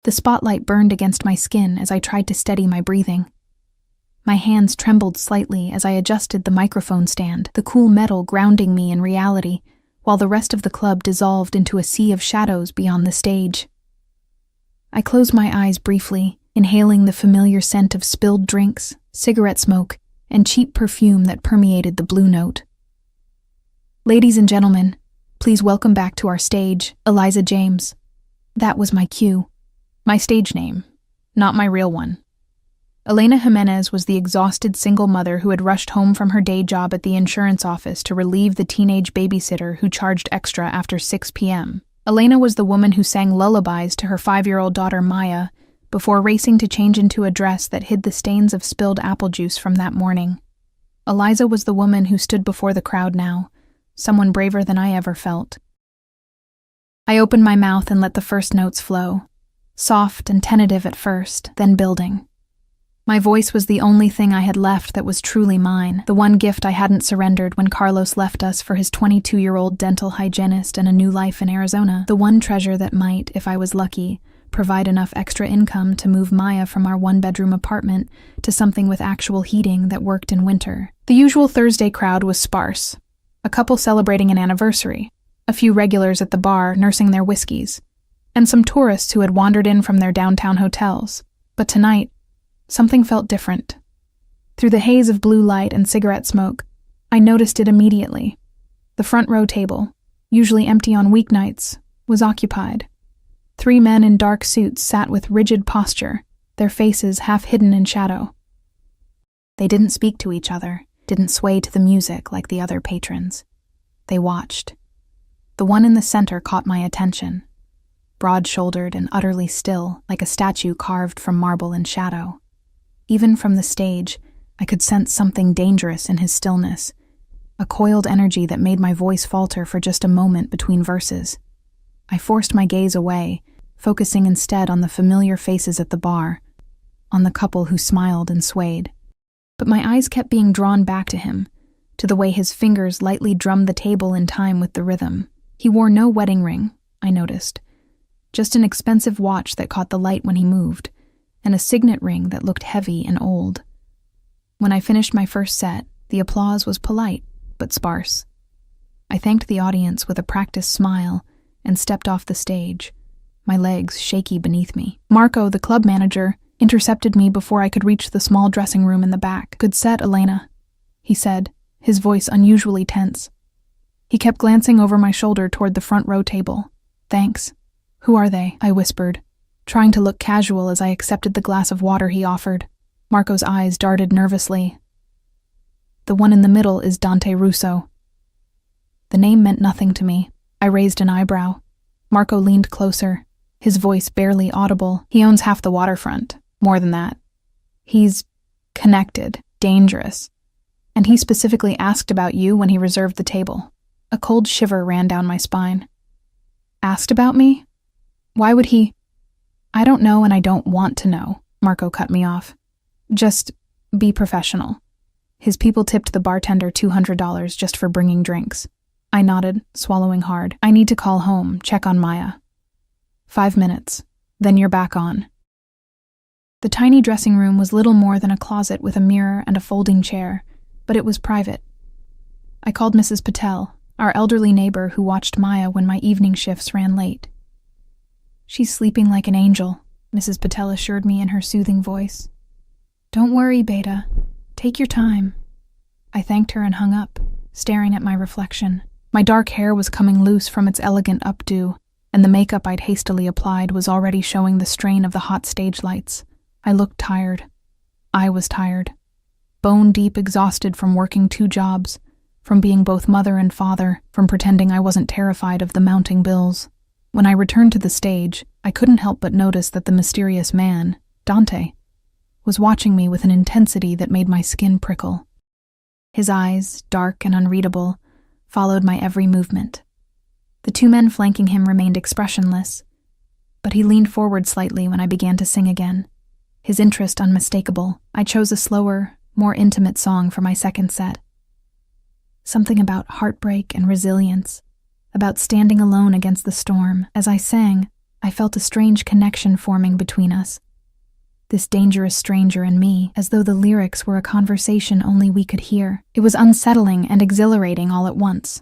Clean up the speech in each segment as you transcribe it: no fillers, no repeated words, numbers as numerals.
The spotlight burned against my skin as I tried to steady my breathing. My hands trembled slightly as I adjusted the microphone stand, the cool metal grounding me in reality, while the rest of the club dissolved into a sea of shadows beyond the stage. I closed my eyes briefly, inhaling the familiar scent of spilled drinks, cigarette smoke, and cheap perfume that permeated the Blue Note. "Ladies and gentlemen, please welcome back to our stage, Eliza James." That was my cue. My stage name, not my real one. Elena Jimenez was the exhausted single mother who had rushed home from her day job at the insurance office to relieve the teenage babysitter who charged extra after 6 p.m. Elena was the woman who sang lullabies to her 5-year-old daughter Maya before racing to change into a dress that hid the stains of spilled apple juice from that morning. Eliza was the woman who stood before the crowd now, someone braver than I ever felt. I opened my mouth and let the first notes flow. Soft and tentative at first, then building. My voice was the only thing I had left that was truly mine, the one gift I hadn't surrendered when Carlos left us for his 22-year-old dental hygienist and a new life in Arizona, the one treasure that might, if I was lucky, provide enough extra income to move Maya from our one-bedroom apartment to something with actual heating that worked in winter. The usual Thursday crowd was sparse. A couple celebrating an anniversary, a few regulars at the bar nursing their whiskeys, and some tourists who had wandered in from their downtown hotels. But tonight, something felt different. Through the haze of blue light and cigarette smoke, I noticed it immediately. The front row table, usually empty on weeknights, was occupied. 3 men in dark suits sat with rigid posture, their faces half hidden in shadow. They didn't speak to each other, didn't sway to the music like the other patrons. They watched. The one in the center caught my attention. Broad-shouldered and utterly still, like a statue carved from marble and shadow. Even from the stage, I could sense something dangerous in his stillness, a coiled energy that made my voice falter for just a moment between verses. I forced my gaze away, focusing instead on the familiar faces at the bar, on the couple who smiled and swayed. But my eyes kept being drawn back to him, to the way his fingers lightly drummed the table in time with the rhythm. He wore no wedding ring, I noticed. Just an expensive watch that caught the light when he moved, and a signet ring that looked heavy and old. When I finished my first set, the applause was polite, but sparse. I thanked the audience with a practiced smile and stepped off the stage, my legs shaky beneath me. Marco, the club manager, intercepted me before I could reach the small dressing room in the back. "Good set, Elena," he said, his voice unusually tense. He kept glancing over my shoulder toward the front row table. "Thanks. Who are they?" I whispered, trying to look casual as I accepted the glass of water he offered. Marco's eyes darted nervously. "The one in the middle is Dante Russo." The name meant nothing to me. I raised an eyebrow. Marco leaned closer, his voice barely audible. "He owns half the waterfront. More than that. He's connected, dangerous. And he specifically asked about you when he reserved the table." A cold shiver ran down my spine. "Asked about me? Why would he?" "I don't know and I don't want to know," Marco cut me off. "Just be professional." His people tipped the bartender $200 just for bringing drinks. I nodded, swallowing hard. "I need to call home, check on Maya." 5 minutes, then you're back on." The tiny dressing room was little more than a closet with a mirror and a folding chair, but it was private. I called Mrs. Patel, our elderly neighbor who watched Maya when my evening shifts ran late. "She's sleeping like an angel," Mrs. Patel assured me in her soothing voice. "Don't worry, Beta. Take your time." I thanked her and hung up, staring at my reflection. My dark hair was coming loose from its elegant updo, and the makeup I'd hastily applied was already showing the strain of the hot stage lights. I looked tired. I was tired. Bone-deep exhausted from working 2 jobs, from being both mother and father, from pretending I wasn't terrified of the mounting bills. When I returned to the stage, I couldn't help but notice that the mysterious man, Dante, was watching me with an intensity that made my skin prickle. His eyes, dark and unreadable, followed my every movement. The 2 men flanking him remained expressionless, but he leaned forward slightly when I began to sing again. His interest unmistakable. I chose a slower, more intimate song for my second set. Something about heartbreak and resilience, about standing alone against the storm. As I sang, I felt a strange connection forming between us. This dangerous stranger and me, as though the lyrics were a conversation only we could hear. It was unsettling and exhilarating all at once.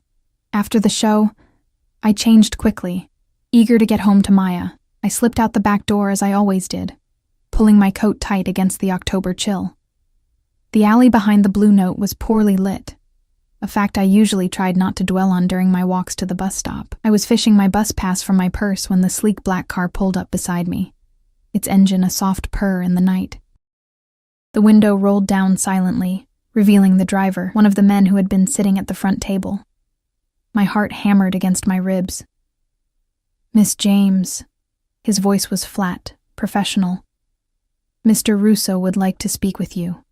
After the show, I changed quickly. Eager to get home to Maya, I slipped out the back door as I always did, pulling my coat tight against the October chill. The alley behind the Blue Note was poorly lit, a fact I usually tried not to dwell on during my walks to the bus stop. I was fishing my bus pass from my purse when the sleek black car pulled up beside me, its engine a soft purr in the night. The window rolled down silently, revealing the driver, one of the men who had been sitting at the front table. My heart hammered against my ribs. "Miss James." His voice was flat, professional. "Mr. Russo would like to speak with you."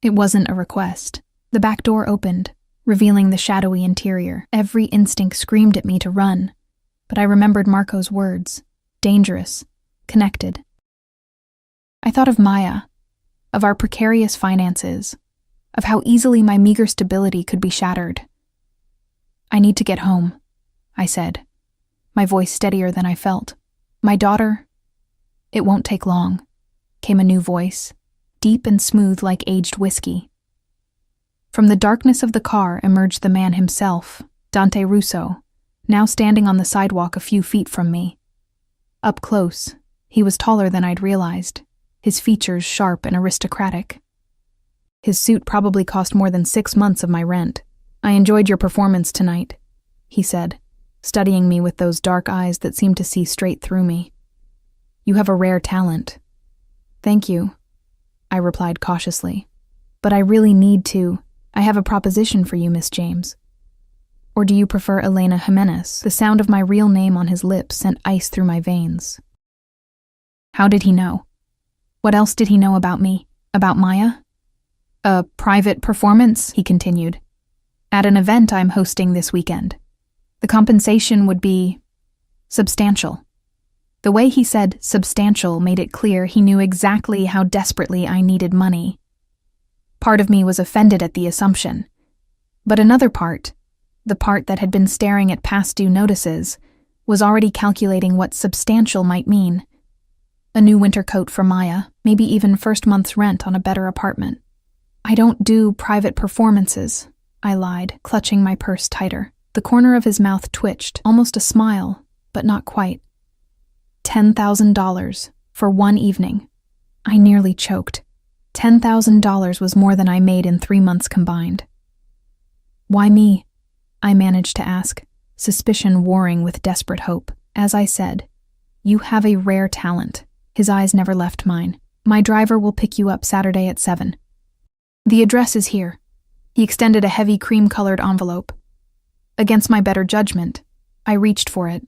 It wasn't a request. The back door opened, revealing the shadowy interior. Every instinct screamed at me to run, but I remembered Marco's words. Dangerous. Connected. I thought of Maya, of our precarious finances, of how easily my meager stability could be shattered. "I need to get home," I said, my voice steadier than I felt. "My daughter—" "It won't take long," came a new voice, deep and smooth like aged whiskey. From the darkness of the car emerged the man himself, Dante Russo, now standing on the sidewalk a few feet from me. Up close, he was taller than I'd realized, his features sharp and aristocratic. His suit probably cost more than 6 months of my rent. "I enjoyed your performance tonight," he said, studying me with those dark eyes that seemed to see straight through me. "You have a rare talent." "Thank you," I replied cautiously. "But I really need to. I have a proposition for you, Miss James." "Or do you prefer Elena Jimenez?" The sound of my real name on his lips sent ice through my veins. How did he know? What else did he know about me? About Maya? "A private performance," he continued, "at an event I'm hosting this weekend. The compensation would be substantial." The way he said substantial made it clear he knew exactly how desperately I needed money. Part of me was offended at the assumption, but another part, the part that had been staring at past due notices, was already calculating what substantial might mean. A new winter coat for Maya, maybe even first month's rent on a better apartment. "I don't do private performances," I lied, clutching my purse tighter. The corner of his mouth twitched, almost a smile, but not quite. $10,000 for one evening. I nearly choked. $10,000 was more than I made in 3 months combined. "Why me?" I managed to ask, suspicion warring with desperate hope. "As I said, you have a rare talent." His eyes never left mine. "My driver will pick you up Saturday at 7. The address is here." He extended a heavy cream-colored envelope. Against my better judgment, I reached for it.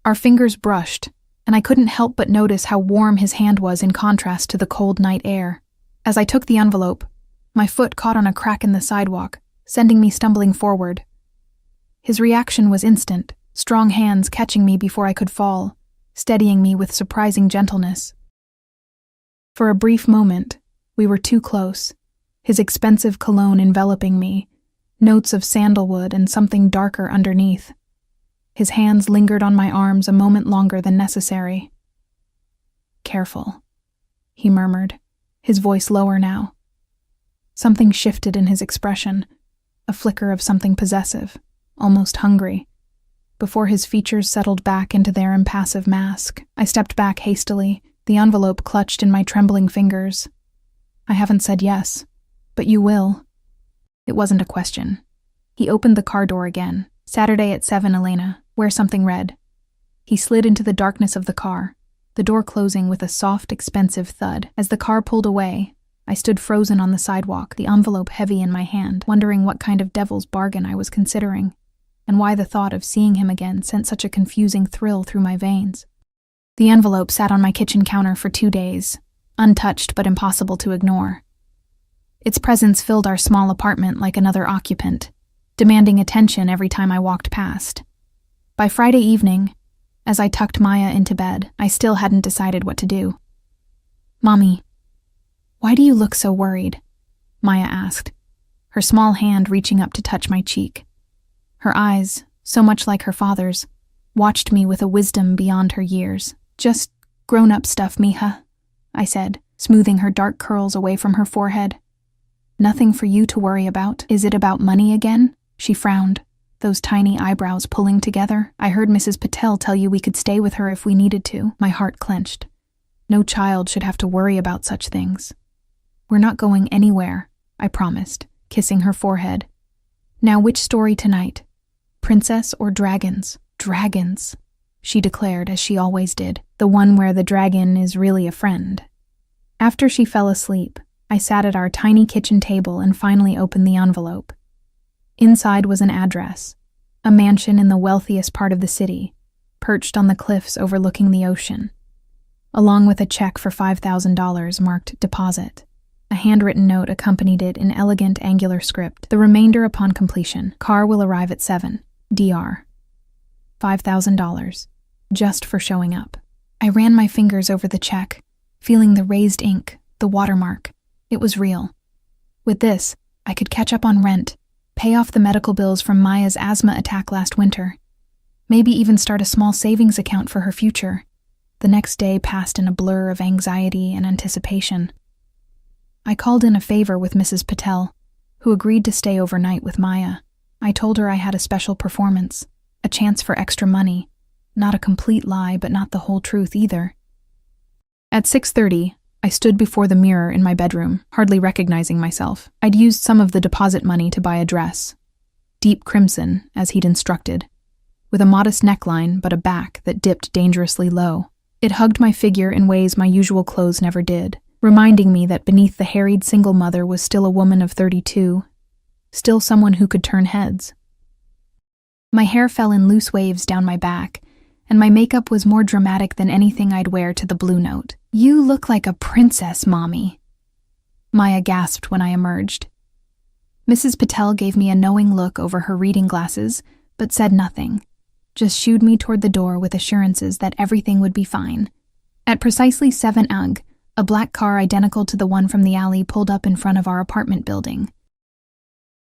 Our fingers brushed, and I couldn't help but notice how warm his hand was in contrast to the cold night air. As I took the envelope, my foot caught on a crack in the sidewalk, sending me stumbling forward. His reaction was instant, strong hands catching me before I could fall, steadying me with surprising gentleness. For a brief moment, we were too close, his expensive cologne enveloping me, notes of sandalwood and something darker underneath. His hands lingered on my arms a moment longer than necessary. "Careful," he murmured, his voice lower now. Something shifted in his expression, a flicker of something possessive, almost hungry. Before his features settled back into their impassive mask, I stepped back hastily, the envelope clutched in my trembling fingers. "I haven't said yes, but you will." It wasn't a question. He opened the car door again. "Saturday at 7, Elena. Wear something red." He slid into the darkness of the car, the door closing with a soft, expensive thud. As the car pulled away, I stood frozen on the sidewalk, the envelope heavy in my hand, wondering what kind of devil's bargain I was considering, and why the thought of seeing him again sent such a confusing thrill through my veins. The envelope sat on my kitchen counter for 2 days, untouched but impossible to ignore. Its presence filled our small apartment like another occupant, demanding attention every time I walked past. By Friday evening, as I tucked Maya into bed, I still hadn't decided what to do. "Mommy, why do you look so worried?" Maya asked, her small hand reaching up to touch my cheek. Her eyes, so much like her father's, watched me with a wisdom beyond her years. "Just grown-up stuff, mija," I said, smoothing her dark curls away from her forehead. "Nothing for you to worry about. Is it about money again?" She frowned, those tiny eyebrows pulling together. "I heard Mrs. Patel tell you we could stay with her if we needed to." My heart clenched. No child should have to worry about such things. "We're not going anywhere," I promised, kissing her forehead. "Now which story tonight? Princess or dragons?" "Dragons," she declared as she always did. "The one where the dragon is really a friend." After she fell asleep, I sat at our tiny kitchen table and finally opened the envelope. Inside was an address, a mansion in the wealthiest part of the city, perched on the cliffs overlooking the ocean, along with a check for $5,000 marked deposit. A handwritten note accompanied it in elegant angular script. "The remainder upon completion. Car will arrive at 7. Dr. $5,000. Just for showing up." I ran my fingers over the check, feeling the raised ink, the watermark. It was real. With this, I could catch up on rent, pay off the medical bills from Maya's asthma attack last winter, maybe even start a small savings account for her future. The next day passed in a blur of anxiety and anticipation. I called in a favor with Mrs. Patel, who agreed to stay overnight with Maya. I told her I had a special performance, a chance for extra money. Not a complete lie, but not the whole truth either. At 6:30, I stood before the mirror in my bedroom, hardly recognizing myself. I'd used some of the deposit money to buy a dress, deep crimson, as he'd instructed, with a modest neckline but a back that dipped dangerously low. It hugged my figure in ways my usual clothes never did, reminding me that beneath the harried single mother was still a woman of 32, still someone who could turn heads. My hair fell in loose waves down my back, and my makeup was more dramatic than anything I'd wear to the Blue Note. "You look like a princess, Mommy," Maya gasped when I emerged. Mrs. Patel gave me a knowing look over her reading glasses, but said nothing, just shooed me toward the door with assurances that everything would be fine. At precisely 7 UG, a black car identical to the one from the alley pulled up in front of our apartment building.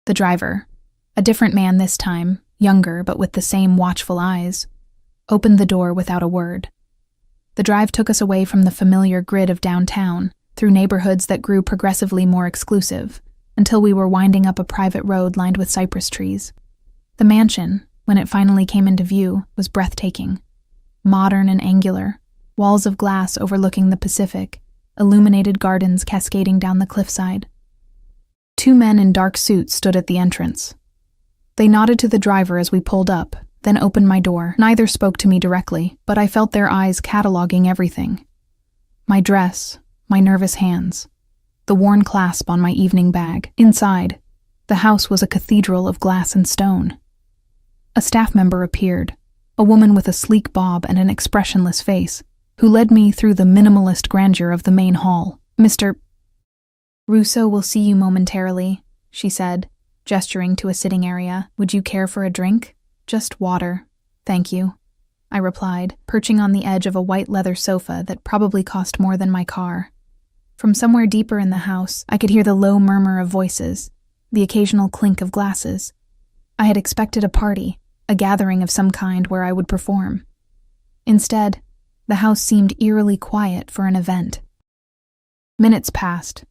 The driver, a different man this time, younger but with the same watchful eyes, opened the door without a word. The drive took us away from the familiar grid of downtown, through neighborhoods that grew progressively more exclusive, until we were winding up a private road lined with cypress trees. The mansion, when it finally came into view, was breathtaking. Modern and angular, walls of glass overlooking the Pacific, illuminated gardens cascading down the cliffside. 2 men in dark suits stood at the entrance. They nodded to the driver as we pulled up, then opened my door. Neither spoke to me directly, but I felt their eyes cataloging everything. My dress, my nervous hands, the worn clasp on my evening bag. Inside, the house was a cathedral of glass and stone. A staff member appeared, a woman with a sleek bob and an expressionless face, who led me through the minimalist grandeur of the main hall. "Mr. Russo will see you momentarily," she said, gesturing to a sitting area. "Would you care for a drink?" "Just water, thank you," I replied, perching on the edge of a white leather sofa that probably cost more than my car. From somewhere deeper in the house, I could hear the low murmur of voices, the occasional clink of glasses. I had expected a party, a gathering of some kind where I would perform. Instead, the house seemed eerily quiet for an event. Minutes passed,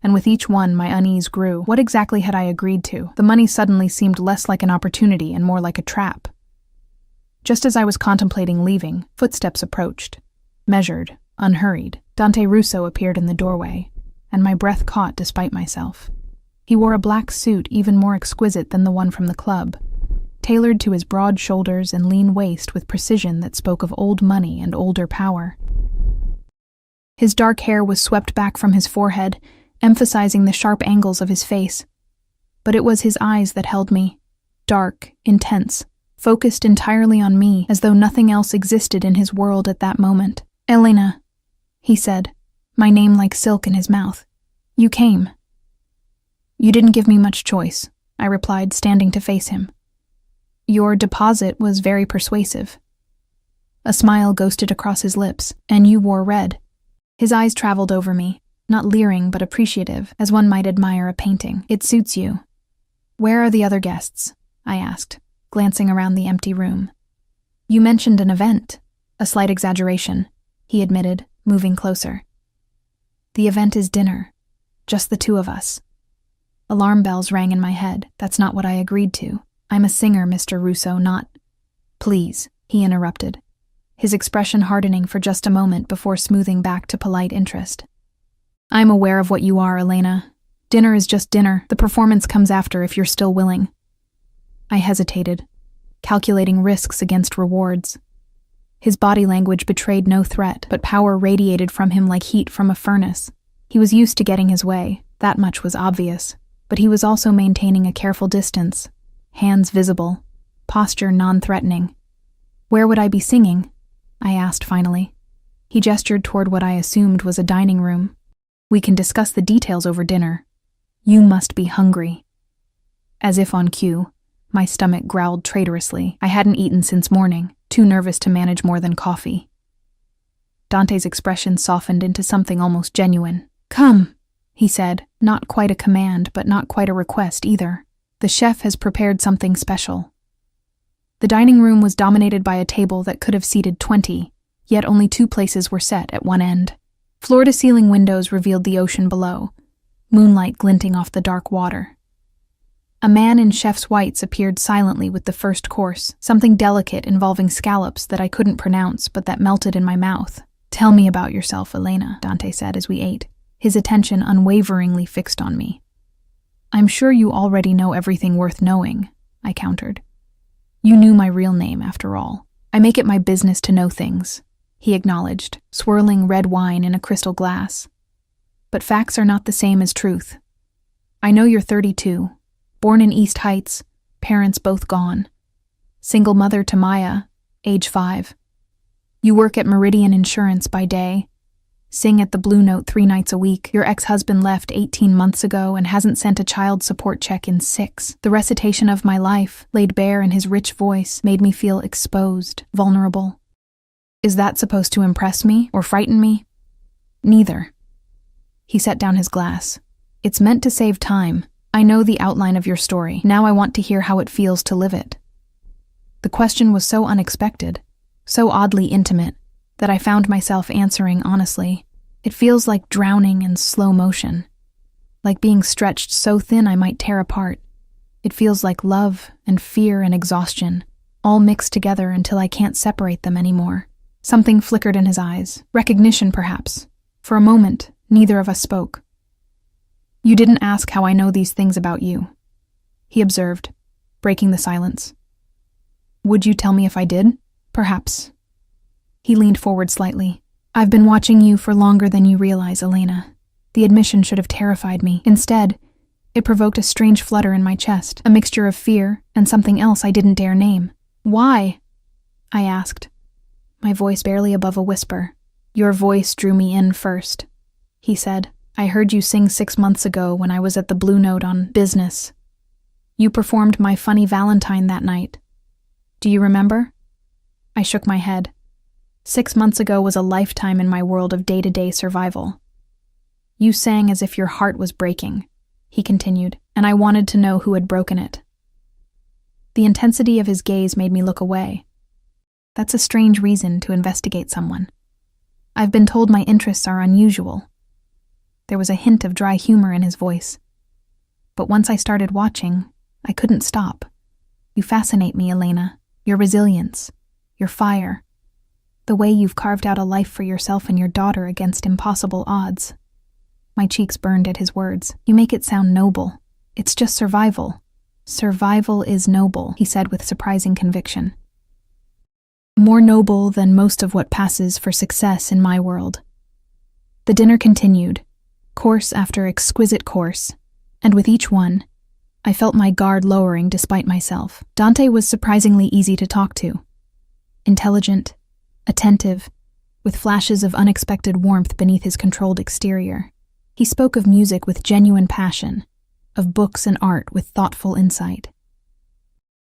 and with each one my unease grew. What exactly had I agreed to? The money suddenly seemed less like an opportunity and more like a trap. Just as I was contemplating leaving, footsteps approached. Measured, unhurried, Dante Russo appeared in the doorway, and my breath caught despite myself. He wore a black suit even more exquisite than the one from the club, tailored to his broad shoulders and lean waist with precision that spoke of old money and older power. His dark hair was swept back from his forehead, emphasizing the sharp angles of his face. But it was his eyes that held me, dark, intense, focused entirely on me, as though nothing else existed in his world at that moment. "Elena," he said, my name like silk in his mouth. "You came." "You didn't give me much choice," I replied, standing to face him. "Your deposit was very persuasive." A smile ghosted across his lips, "And you wore red." His eyes traveled over me, not leering but appreciative, as one might admire a painting. "It suits you." "Where are the other guests?" I asked, glancing around the empty room. You mentioned an event. A slight exaggeration, he admitted, moving closer. The event is dinner. Just the two of us. Alarm bells rang in my head. That's not what I agreed to. I'm a singer, Mr. Russo, not— Please, he interrupted, his expression hardening for just a moment before smoothing back to polite interest. I'm aware of what you are, Elena. Dinner is just dinner. The performance comes after if you're still willing. I hesitated, calculating risks against rewards. His body language betrayed no threat, but power radiated from him like heat from a furnace. He was used to getting his way, that much was obvious, but he was also maintaining a careful distance, hands visible, posture non-threatening. Where would I be singing? I asked finally. He gestured toward what I assumed was a dining room. We can discuss the details over dinner. You must be hungry. As if on cue, my stomach growled traitorously. I hadn't eaten since morning, too nervous to manage more than coffee. Dante's expression softened into something almost genuine. Come, he said, not quite a command, but not quite a request either. The chef has prepared something special. The dining room was dominated by a table that could have seated 20, yet only 2 places were set at one end. Floor-to-ceiling windows revealed the ocean below, moonlight glinting off the dark water. A man in chef's whites appeared silently with the first course, something delicate involving scallops that I couldn't pronounce but that melted in my mouth. Tell me about yourself, Elena, Dante said as we ate, his attention unwaveringly fixed on me. I'm sure you already know everything worth knowing, I countered. You knew my real name, after all. I make it my business to know things, he acknowledged, swirling red wine in a crystal glass. But facts are not the same as truth. I know you're 32, born in East Heights, parents both gone. Single mother to Maya, age 5. You work at Meridian Insurance by day, sing at the Blue Note 3 nights a week. Your ex-husband left 18 months ago and hasn't sent a child support check in 6. The recitation of my life, laid bare in his rich voice, made me feel exposed, vulnerable. Is that supposed to impress me or frighten me? Neither. He set down his glass. It's meant to save time. I know the outline of your story. Now I want to hear how it feels to live it. The question was so unexpected, so oddly intimate, that I found myself answering honestly. It feels like drowning in slow motion, like being stretched so thin I might tear apart. It feels like love and fear and exhaustion, all mixed together until I can't separate them anymore. Something flickered in his eyes, recognition perhaps. For a moment, neither of us spoke. You didn't ask how I know these things about you, he observed, breaking the silence. Would you tell me if I did? Perhaps. He leaned forward slightly. I've been watching you for longer than you realize, Elena. The admission should have terrified me. Instead, it provoked a strange flutter in my chest, a mixture of fear and something else I didn't dare name. Why? I asked, my voice barely above a whisper. Your voice drew me in first, he said. I heard you sing 6 months ago when I was at the Blue Note on business. You performed My Funny Valentine that night. Do you remember? I shook my head. 6 months ago was a lifetime in my world of day-to-day survival. You sang as if your heart was breaking, he continued, and I wanted to know who had broken it. The intensity of his gaze made me look away. That's a strange reason to investigate someone. I've been told my interests are unusual. There was a hint of dry humor in his voice. But once I started watching, I couldn't stop. You fascinate me, Elena. Your resilience, your fire, the way you've carved out a life for yourself and your daughter against impossible odds. My cheeks burned at his words. You make it sound noble. It's just survival. Survival is noble, he said with surprising conviction. More noble than most of what passes for success in my world. The dinner continued, course after exquisite course, and with each one, I felt my guard lowering despite myself. Dante was surprisingly easy to talk to. Intelligent, attentive, with flashes of unexpected warmth beneath his controlled exterior. He spoke of music with genuine passion, of books and art with thoughtful insight.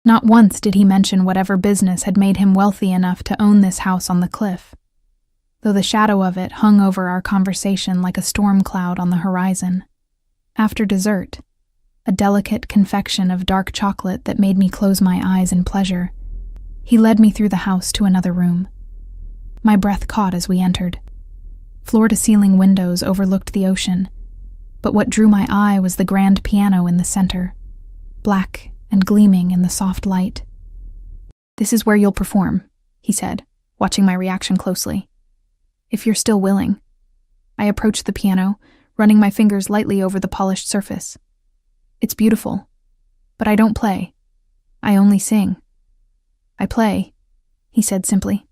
Not once did he mention whatever business had made him wealthy enough to own this house on the cliff, though the shadow of it hung over our conversation like a storm cloud on the horizon. After dessert, a delicate confection of dark chocolate that made me close my eyes in pleasure, He led me through the house to another room. My breath caught as we entered. Floor-to-ceiling windows overlooked the ocean, but what drew my eye was the grand piano in the center, black and gleaming in the soft light. "This is where you'll perform," he said, watching my reaction closely. "If you're still willing." I approached the piano, running my fingers lightly over the polished surface. "It's beautiful, but I don't play. I only sing." "I play," he said simply.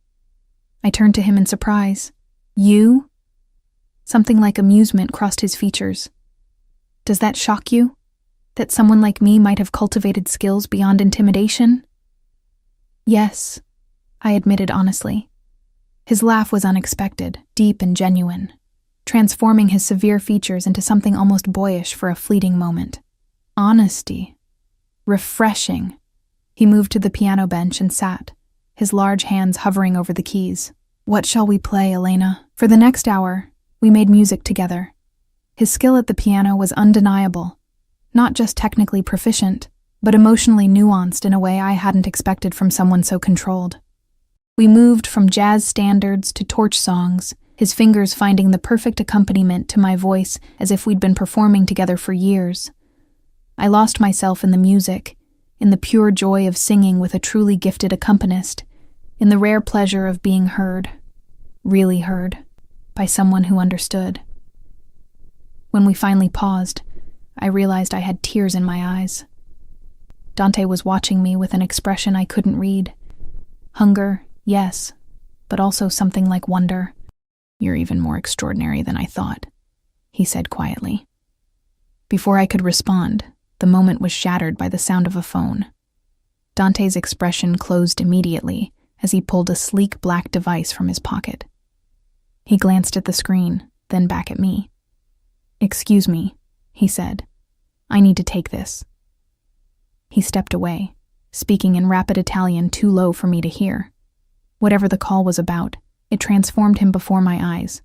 I turned to him in surprise. "You?" Something like amusement crossed his features. "Does that shock you? That someone like me might have cultivated skills beyond intimidation?" "Yes," I admitted honestly. His laugh was unexpected, deep and genuine, transforming his severe features into something almost boyish for a fleeting moment. Honesty. Refreshing. He moved to the piano bench and sat, his large hands hovering over the keys. "What shall we play, Elena?" For the next hour, we made music together. His skill at the piano was undeniable, not just technically proficient, but emotionally nuanced in a way I hadn't expected from someone so controlled. We moved from jazz standards to torch songs, his fingers finding the perfect accompaniment to my voice as if we'd been performing together for years. I lost myself in the music, in the pure joy of singing with a truly gifted accompanist, in the rare pleasure of being heard, really heard, by someone who understood. When we finally paused, I realized I had tears in my eyes. Dante was watching me with an expression I couldn't read. Hunger, yes, but also something like wonder. "You're even more extraordinary than I thought," he said quietly. Before I could respond, the moment was shattered by the sound of a phone. Dante's expression closed immediately as he pulled a sleek black device from his pocket. He glanced at the screen, then back at me. "Excuse me," he said. "I need to take this." He stepped away, speaking in rapid Italian too low for me to hear. Whatever the call was about, it transformed him before my eyes.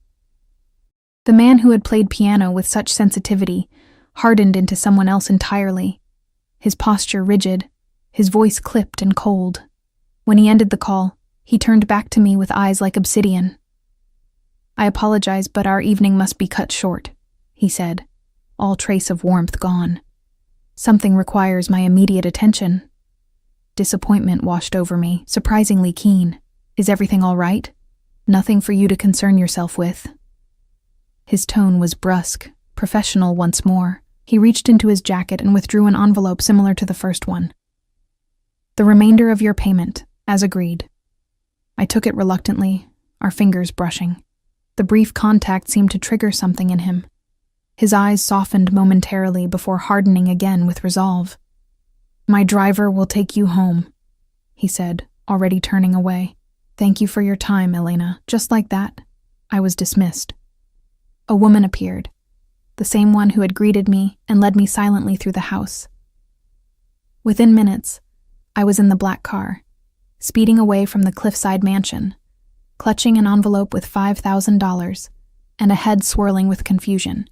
The man who had played piano with such sensitivity hardened into someone else entirely, his posture rigid, his voice clipped and cold. When he ended the call, he turned back to me with eyes like obsidian. "I apologize, but our evening must be cut short," he said, all trace of warmth gone. "Something requires my immediate attention." Disappointment washed over me, surprisingly keen. "Is everything all right? Nothing for you to concern yourself with." His tone was brusque, professional once more. He reached into his jacket and withdrew an envelope similar to the first one. "The remainder of your payment, as agreed." I took it reluctantly, our fingers brushing. The brief contact seemed to trigger something in him. His eyes softened momentarily before hardening again with resolve. "My driver will take you home," he said, already turning away. "Thank you for your time, Elena." Just like that, I was dismissed. A woman appeared, the same one who had greeted me and led me silently through the house. Within minutes, I was in the black car, speeding away from the cliffside mansion, clutching an envelope with $5,000 and a head swirling with confusion.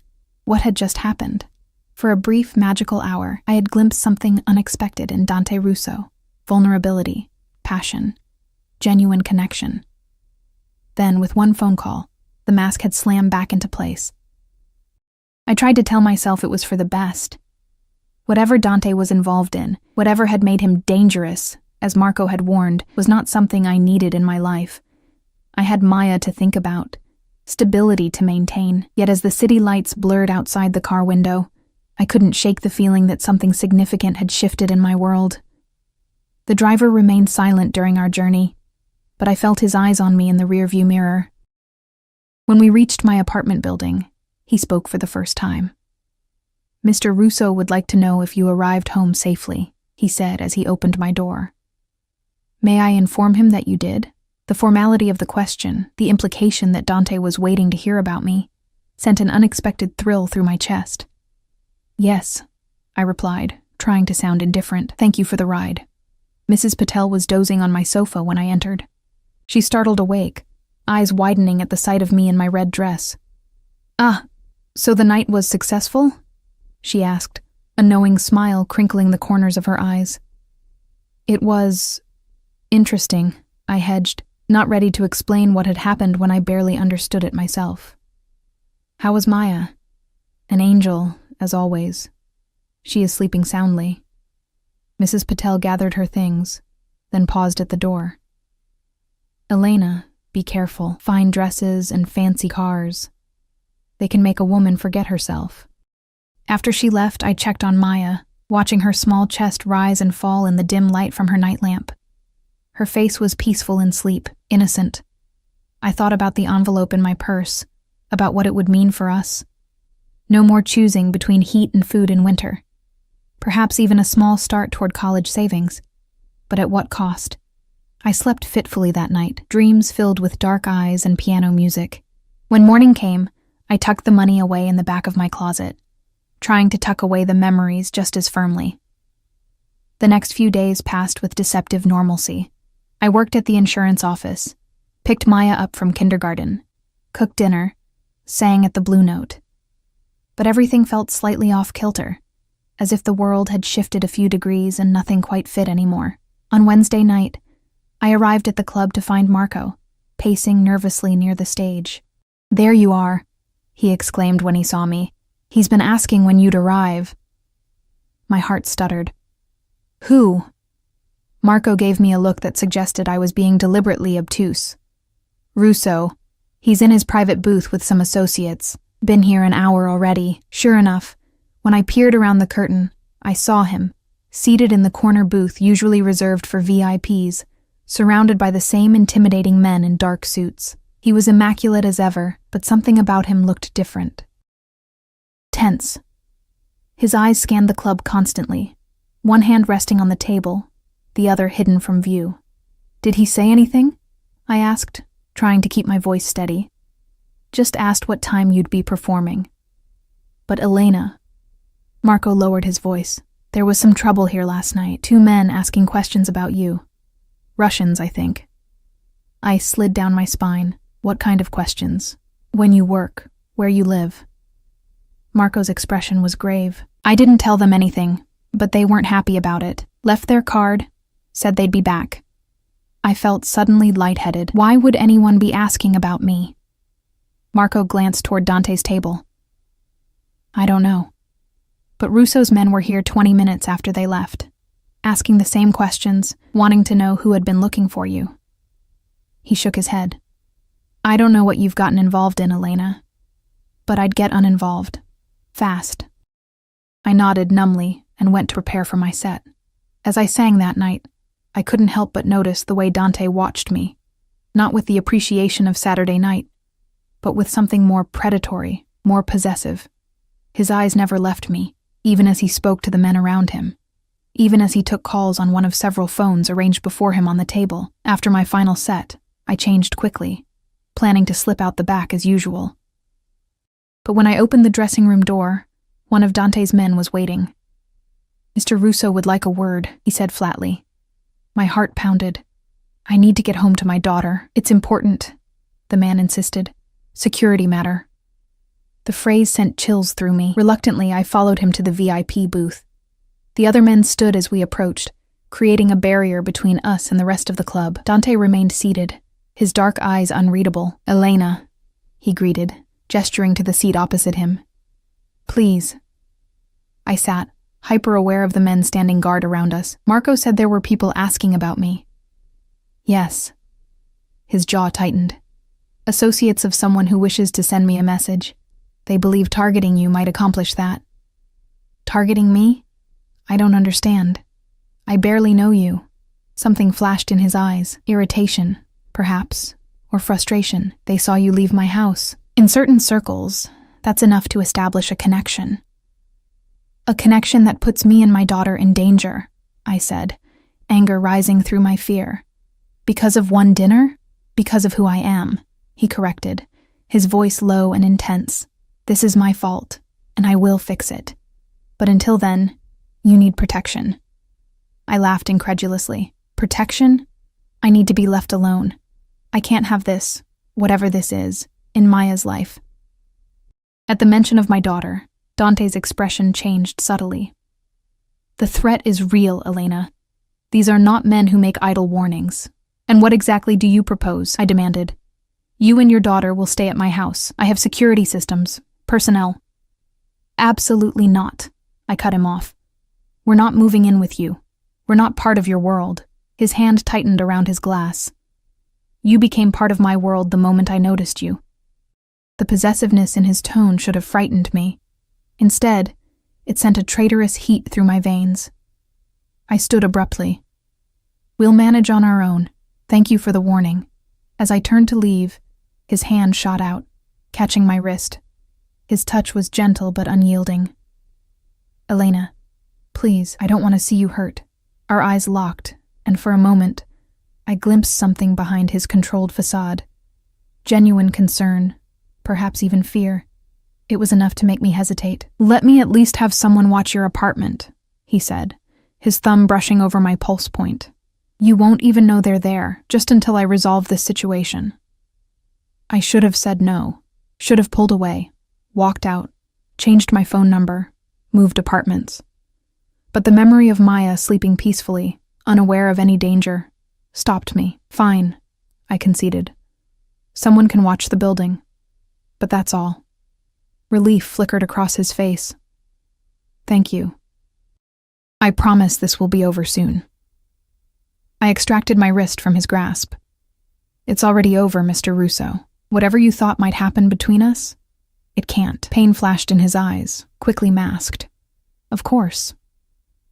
What had just happened? For a brief, magical hour, I had glimpsed something unexpected in Dante Russo: vulnerability, passion, genuine connection. Then, with one phone call, the mask had slammed back into place. I tried to tell myself it was for the best. Whatever Dante was involved in, whatever had made him dangerous, as Marco had warned, was not something I needed in my life. I had Maya to think about, stability to maintain, yet as the city lights blurred outside the car window, I couldn't shake the feeling that something significant had shifted in my world. The driver remained silent during our journey, but I felt his eyes on me in the rearview mirror. When we reached my apartment building, he spoke for the first time. "Mr. Russo would like to know if you arrived home safely," he said as he opened my door. "May I inform him that you did?" The formality of the question, the implication that Dante was waiting to hear about me, sent an unexpected thrill through my chest. "Yes," I replied, trying to sound indifferent. "Thank you for the ride." Mrs. Patel was dozing on my sofa when I entered. She startled awake, eyes widening at the sight of me in my red dress. "Ah, so the night was successful?" she asked, a knowing smile crinkling the corners of her eyes. It Interesting, I hedged, not ready to explain what had happened when I barely understood it myself. How was Maya? An angel, as always. She is sleeping soundly. Mrs. Patel gathered her things, then paused at the door. Elena, be careful. Fine dresses and fancy cars. They can make a woman forget herself. After she left, I checked on Maya, watching her small chest rise and fall in the dim light from her night lamp. Her face was peaceful in sleep, innocent. I thought about the envelope in my purse, about what it would mean for us. No more choosing between heat and food in winter. Perhaps even a small start toward college savings. But at what cost? I slept fitfully that night, dreams filled with dark eyes and piano music. When morning came, I tucked the money away in the back of my closet, trying to tuck away the memories just as firmly. The next few days passed with deceptive normalcy. I worked at the insurance office, picked Maya up from kindergarten, cooked dinner, sang at the Blue Note. But everything felt slightly off-kilter, as if the world had shifted a few degrees and nothing quite fit anymore. On Wednesday night, I arrived at the club to find Marco, pacing nervously near the stage. "There you are," he exclaimed when he saw me. "He's been asking when you'd arrive." My heart stuttered. "Who?" Marco gave me a look that suggested I was being deliberately obtuse. "Russo. He's in his private booth with some associates. Been here an hour already." Sure enough, when I peered around the curtain, I saw him, seated in the corner booth usually reserved for VIPs, surrounded by the same intimidating men in dark suits. He was immaculate as ever, but something about him looked different. Tense. His eyes scanned the club constantly, one hand resting on the table, the other hidden from view. "Did he say anything?" I asked, trying to keep my voice steady. "Just asked what time you'd be performing." "But Elena..." Marco lowered his voice. "There was some trouble here last night. 2 men asking questions about you. Russians, I think." I slid down my spine. "What kind of questions?" "When you work, where you live." Marco's expression was grave. "I didn't tell them anything, but they weren't happy about it. Left their card, said they'd be back." I felt suddenly lightheaded. Why would anyone be asking about me? Marco glanced toward Dante's table. "I don't know. But Russo's men were here 20 minutes after they left, asking the same questions, wanting to know who had been looking for you." He shook his head. "I don't know what you've gotten involved in, Elena, but I'd get uninvolved. Fast." I nodded numbly and went to prepare for my set. As I sang that night, I couldn't help but notice the way Dante watched me, not with the appreciation of Saturday night, but with something more predatory, more possessive. His eyes never left me, even as he spoke to the men around him, even as he took calls on one of several phones arranged before him on the table. After my final set, I changed quickly, planning to slip out the back as usual. But when I opened the dressing room door, one of Dante's men was waiting. "Mr. Russo would like a word," he said flatly. My heart pounded. "I need to get home to my daughter. It's important," the man insisted. "Security matter." The phrase sent chills through me. Reluctantly, I followed him to the VIP booth. The other men stood as we approached, creating a barrier between us and the rest of the club. Dante remained seated, his dark eyes unreadable. "Elena," he greeted, gesturing to the seat opposite him. "Please." I sat, hyper-aware of the men standing guard around us. "Marco said there were people asking about me." "Yes." His jaw tightened. "Associates of someone who wishes to send me a message. They believe targeting you might accomplish that." "Targeting me? I don't understand. I barely know you." Something flashed in his eyes. Irritation, perhaps, or frustration. "They saw you leave my house. In certain circles, that's enough to establish a connection." "A connection that puts me and my daughter in danger," I said, anger rising through my fear. "Because of one dinner? Because of who I am," he corrected, his voice low and intense. "This is my fault, and I will fix it. But until then, you need protection." I laughed incredulously. "Protection? I need to be left alone. I can't have this, whatever this is, in Maya's life." At the mention of my daughter, Dante's expression changed subtly. "The threat is real, Elena. These are not men who make idle warnings. And what exactly do you propose? I demanded. You and your daughter will stay at my house. I have security systems, personnel. Absolutely not. I cut him off. We're not moving in with you. We're not part of your world. His hand tightened around his glass. You became part of my world the moment I noticed you. The possessiveness in his tone should have frightened me. Instead, it sent a traitorous heat through my veins. I stood abruptly. We'll manage on our own. Thank you for the warning. As I turned to leave, his hand shot out, catching my wrist. His touch was gentle but unyielding. Elena, please, I don't want to see you hurt. Our eyes locked, and for a moment, I glimpsed something behind his controlled facade. Genuine concern, perhaps even fear. It was enough to make me hesitate. Let me at least have someone watch your apartment, he said, his thumb brushing over my pulse point. You won't even know they're there, just until I resolve this situation. I should have said no, should have pulled away, walked out, changed my phone number, moved apartments. But the memory of Maya sleeping peacefully, unaware of any danger, stopped me. Fine, I conceded. Someone can watch the building. But that's all. Relief flickered across his face. Thank you. I promise this will be over soon. I extracted my wrist from his grasp. It's already over, Mr. Russo. Whatever you thought might happen between us, it can't. Pain flashed in his eyes, quickly masked. Of course.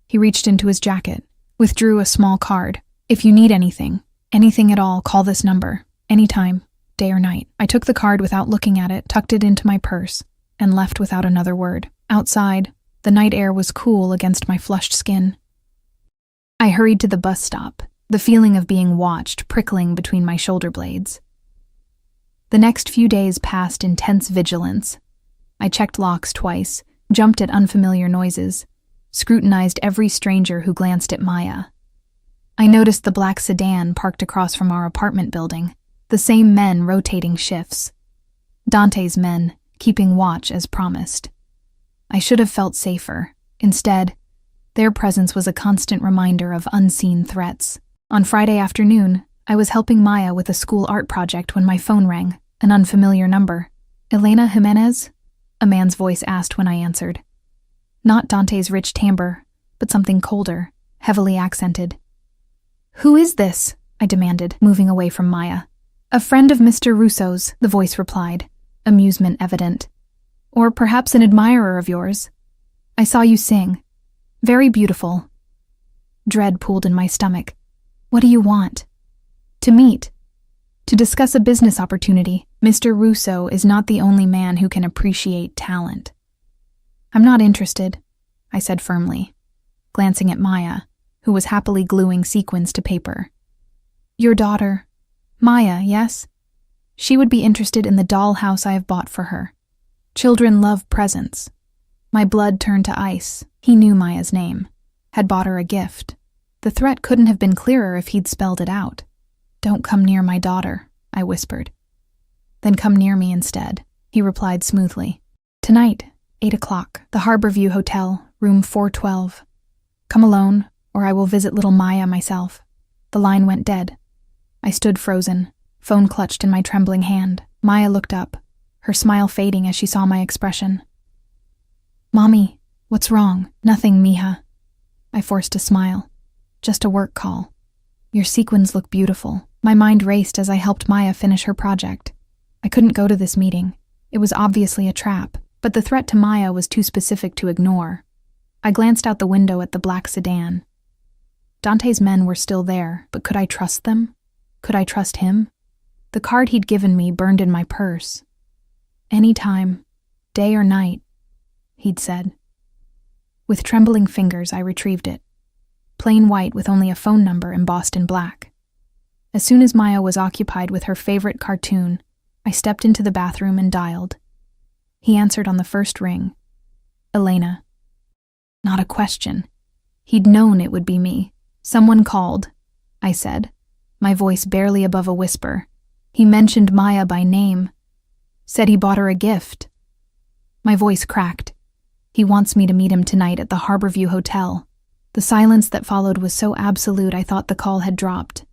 He reached into his jacket, withdrew a small card. If you need anything at all, call this number. Anytime, day or night. I took the card without looking at it, tucked it into my purse, and left without another word. Outside, the night air was cool against my flushed skin. I hurried to the bus stop, the feeling of being watched prickling between my shoulder blades. The next few days passed in tense vigilance. I checked locks twice, jumped at unfamiliar noises, scrutinized every stranger who glanced at Maya. I noticed the black sedan parked across from our apartment building, the same men rotating shifts. Dante's men, keeping watch as promised. I should have felt safer. Instead, their presence was a constant reminder of unseen threats. On Friday afternoon, I was helping Maya with a school art project when my phone rang, an unfamiliar number. Elena Jimenez? A man's voice asked when I answered. Not Dante's rich timbre, but something colder, heavily accented. Who is this? I demanded, moving away from Maya. A friend of Mr. Russo's, the voice replied, amusement evident. Or perhaps an admirer of yours. I saw you sing. Very beautiful. Dread pooled in my stomach. What do you want? To meet. To discuss a business opportunity. Mr. Russo is not the only man who can appreciate talent. I'm not interested, I said firmly, glancing at Maya, who was happily gluing sequins to paper. Your daughter, Maya, yes? She would be interested in the dollhouse I have bought for her. Children love presents. My blood turned to ice. He knew Maya's name, had bought her a gift. The threat couldn't have been clearer if he'd spelled it out. Don't come near my daughter, I whispered. Then come near me instead, he replied smoothly. Tonight, 8 o'clock, the Harborview Hotel, room 412. Come alone, or I will visit little Maya myself. The line went dead. I stood frozen, phone clutched in my trembling hand. Maya looked up, her smile fading as she saw my expression. Mommy, what's wrong? Nothing, mija. I forced a smile. Just a work call. Your sequins look beautiful. My mind raced as I helped Maya finish her project. I couldn't go to this meeting. It was obviously a trap, but the threat to Maya was too specific to ignore. I glanced out the window at the black sedan. Dante's men were still there, but could I trust them? Could I trust him? The card he'd given me burned in my purse. Anytime, day or night, he'd said. With trembling fingers, I retrieved it. Plain white with only a phone number embossed in black. As soon as Maya was occupied with her favorite cartoon, I stepped into the bathroom and dialed. He answered on the first ring. Elena. Not a question. He'd known it would be me. Someone called, I said, my voice barely above a whisper. He mentioned Maya by name. Said he bought her a gift. My voice cracked. He wants me to meet him tonight at the Harborview Hotel. The silence that followed was so absolute I thought the call had dropped.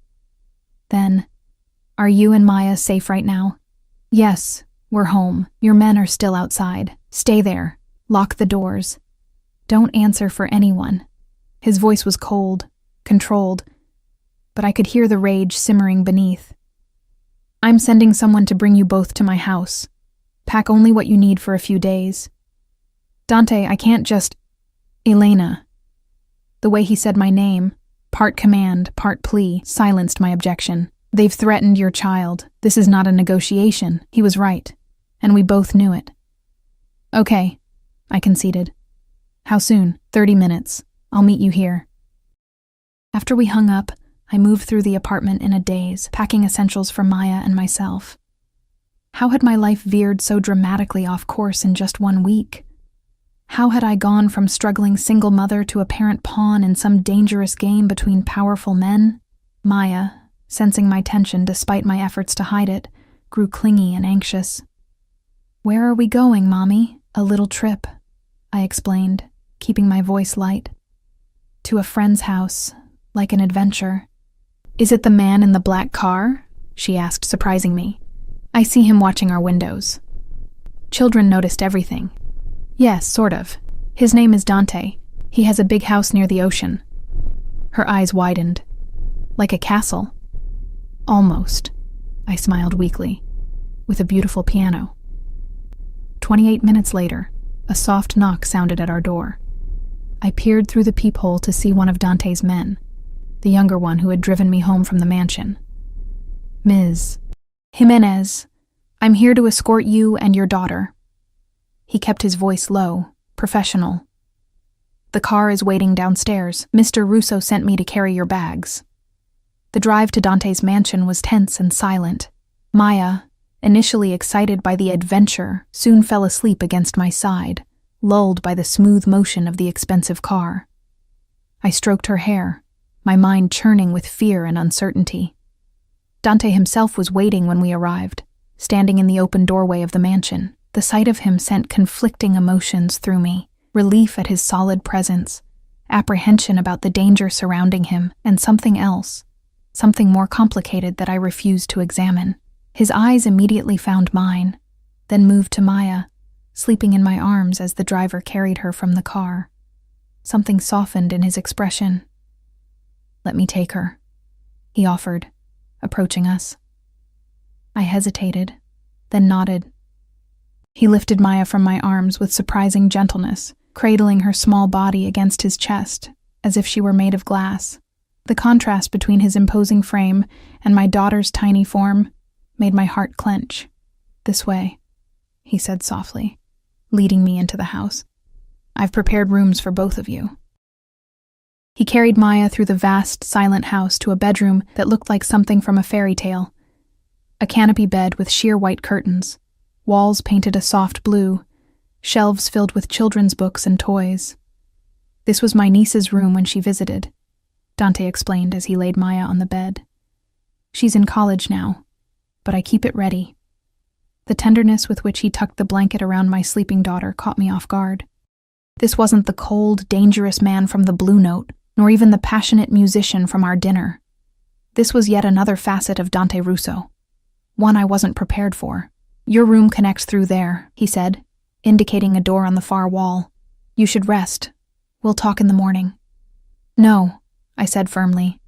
Then, "Are you and Maya safe right now?" "Yes, we're home. Your men are still outside. Stay there. Lock the doors. Don't answer for anyone." His voice was cold, controlled, but I could hear the rage simmering beneath. "I'm sending someone to bring you both to my house. Pack only what you need for a few days." "Dante, I can't just—" "Elena." The way he said my name, part command, part plea, silenced my objection. "They've threatened your child. This is not a negotiation." He was right, and we both knew it. "Okay," I conceded. "How soon?" 30 minutes. I'll meet you here." After we hung up, I moved through the apartment in a daze, packing essentials for Maya and myself. How had my life veered so dramatically off course in just 1 week? How had I gone from struggling single mother to apparent pawn in some dangerous game between powerful men? Maya, sensing my tension despite my efforts to hide it, grew clingy and anxious. "Where are we going, Mommy?" "A little trip," I explained, keeping my voice light. "To a friend's house, like an adventure." "Is it the man in the black car?" she asked, surprising me. "I see him watching our windows." Children noticed everything. "Yes, sort of. His name is Dante. He has a big house near the ocean." Her eyes widened. "Like a castle?" "Almost," I smiled weakly, "with a beautiful piano." 28 minutes later, a soft knock sounded at our door. I peered through the peephole to see one of Dante's men, the younger one who had driven me home from the mansion. "Ms. Jimenez, I'm here to escort you and your daughter." He kept his voice low, professional. "The car is waiting downstairs. Mr. Russo sent me to carry your bags." The drive to Dante's mansion was tense and silent. Maya, initially excited by the adventure, soon fell asleep against my side, lulled by the smooth motion of the expensive car. I stroked her hair, my mind churning with fear and uncertainty. Dante himself was waiting when we arrived, standing in the open doorway of the mansion. The sight of him sent conflicting emotions through me, relief at his solid presence, apprehension about the danger surrounding him, and something else, something more complicated that I refused to examine. His eyes immediately found mine, then moved to Maya, sleeping in my arms as the driver carried her from the car. Something softened in his expression. "Let me take her," he offered, approaching us. I hesitated, then nodded. He lifted Maya from my arms with surprising gentleness, cradling her small body against his chest, as if she were made of glass. The contrast between his imposing frame and my daughter's tiny form made my heart clench. "This way," he said softly, leading me into the house. "I've prepared rooms for both of you." He carried Maya through the vast, silent house to a bedroom that looked like something from a fairy tale. A canopy bed with sheer white curtains, walls painted a soft blue, shelves filled with children's books and toys. "This was my niece's room when she visited," Dante explained as he laid Maya on the bed. "She's in college now, but I keep it ready." The tenderness with which he tucked the blanket around my sleeping daughter caught me off guard. This wasn't the cold, dangerous man from the Blue Note, nor even the passionate musician from our dinner. This was yet another facet of Dante Russo, one I wasn't prepared for. "Your room connects through there," he said, indicating a door on the far wall. "You should rest. We'll talk in the morning." "No," I said firmly.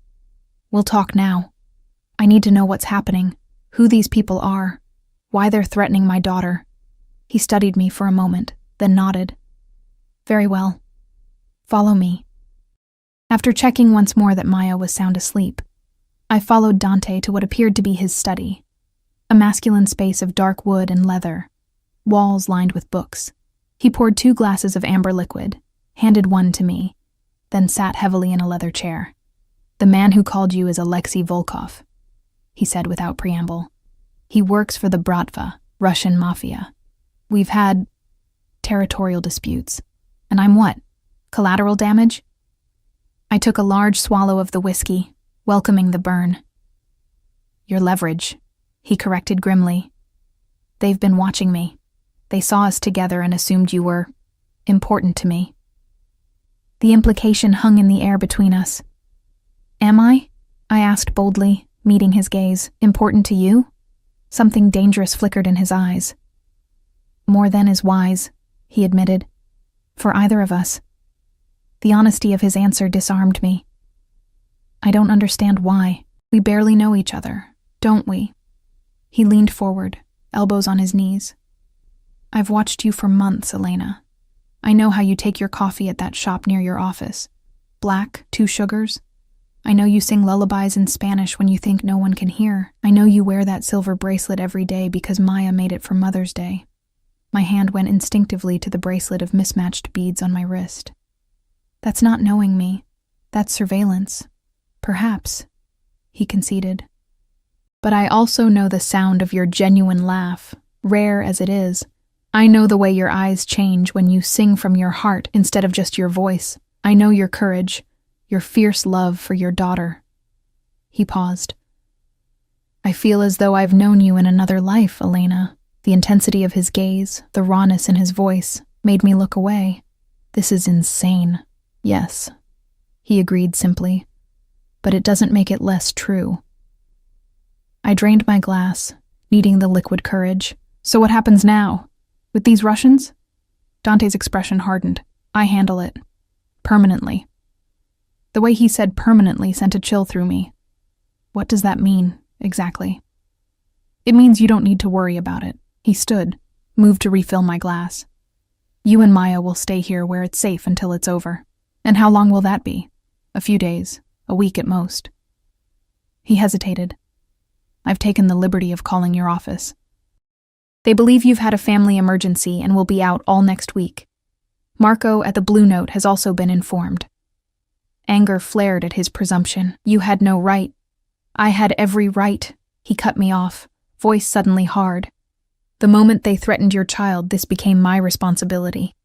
"We'll talk now. I need to know what's happening, who these people are, why they're threatening my daughter." He studied me for a moment, then nodded. "Very well. Follow me." After checking once more that Maya was sound asleep, I followed Dante to what appeared to be his study, a masculine space of dark wood and leather, walls lined with books. He poured 2 glasses of amber liquid, handed one to me, then sat heavily in a leather chair. "The man who called you is Alexei Volkov," he said without preamble. "He works for the Bratva, Russian Mafia. We've had territorial disputes. And I'm what? Collateral damage?" I took a large swallow of the whiskey, welcoming the burn. "Your leverage," he corrected grimly. "They've been watching me. They saw us together and assumed you were important to me." The implication hung in the air between us. Am I? I asked boldly, meeting his gaze. Important to you? Something dangerous flickered in his eyes. More than is wise, he admitted. For either of us. The honesty of his answer disarmed me. I don't understand why. We barely know each other, don't we? He leaned forward, elbows on his knees. I've watched you for months, Elena. I know how you take your coffee at that shop near your office. Black, 2 sugars. I know you sing lullabies in Spanish when you think no one can hear. I know you wear that silver bracelet every day because Maya made it for Mother's Day. My hand went instinctively to the bracelet of mismatched beads on my wrist. That's not knowing me. That's surveillance. Perhaps, he conceded. But I also know the sound of your genuine laugh, rare as it is. I know the way your eyes change when you sing from your heart instead of just your voice. I know your courage, your fierce love for your daughter. He paused. I feel as though I've known you in another life, Elena. The intensity of his gaze, the rawness in his voice, made me look away. This is insane. Yes, he agreed simply. But it doesn't make it less true. I drained my glass, needing the liquid courage. So what happens now? With these Russians? Dante's expression hardened. I handle it. Permanently. The way he said permanently sent a chill through me. What does that mean, exactly? It means you don't need to worry about it. He stood, moved to refill my glass. You and Maya will stay here where it's safe until it's over. And how long will that be? A few days, a week at most. He hesitated. I've taken the liberty of calling your office. They believe you've had a family emergency and will be out all next week. Marco at the Blue Note has also been informed. Anger flared at his presumption. You had no right. I had every right. He cut me off, voice suddenly hard. The moment they threatened your child, this became my responsibility.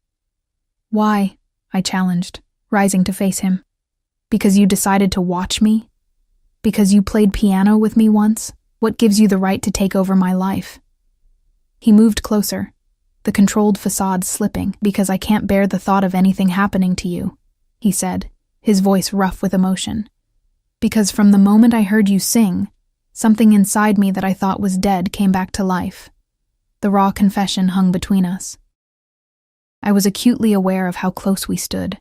Why? I challenged, rising to face him. Because you decided to watch me? Because you played piano with me once? What gives you the right to take over my life? He moved closer, the controlled facade slipping. Because I can't bear the thought of anything happening to you, he said, his voice rough with emotion. Because from the moment I heard you sing, something inside me that I thought was dead came back to life. The raw confession hung between us. I was acutely aware of how close we stood,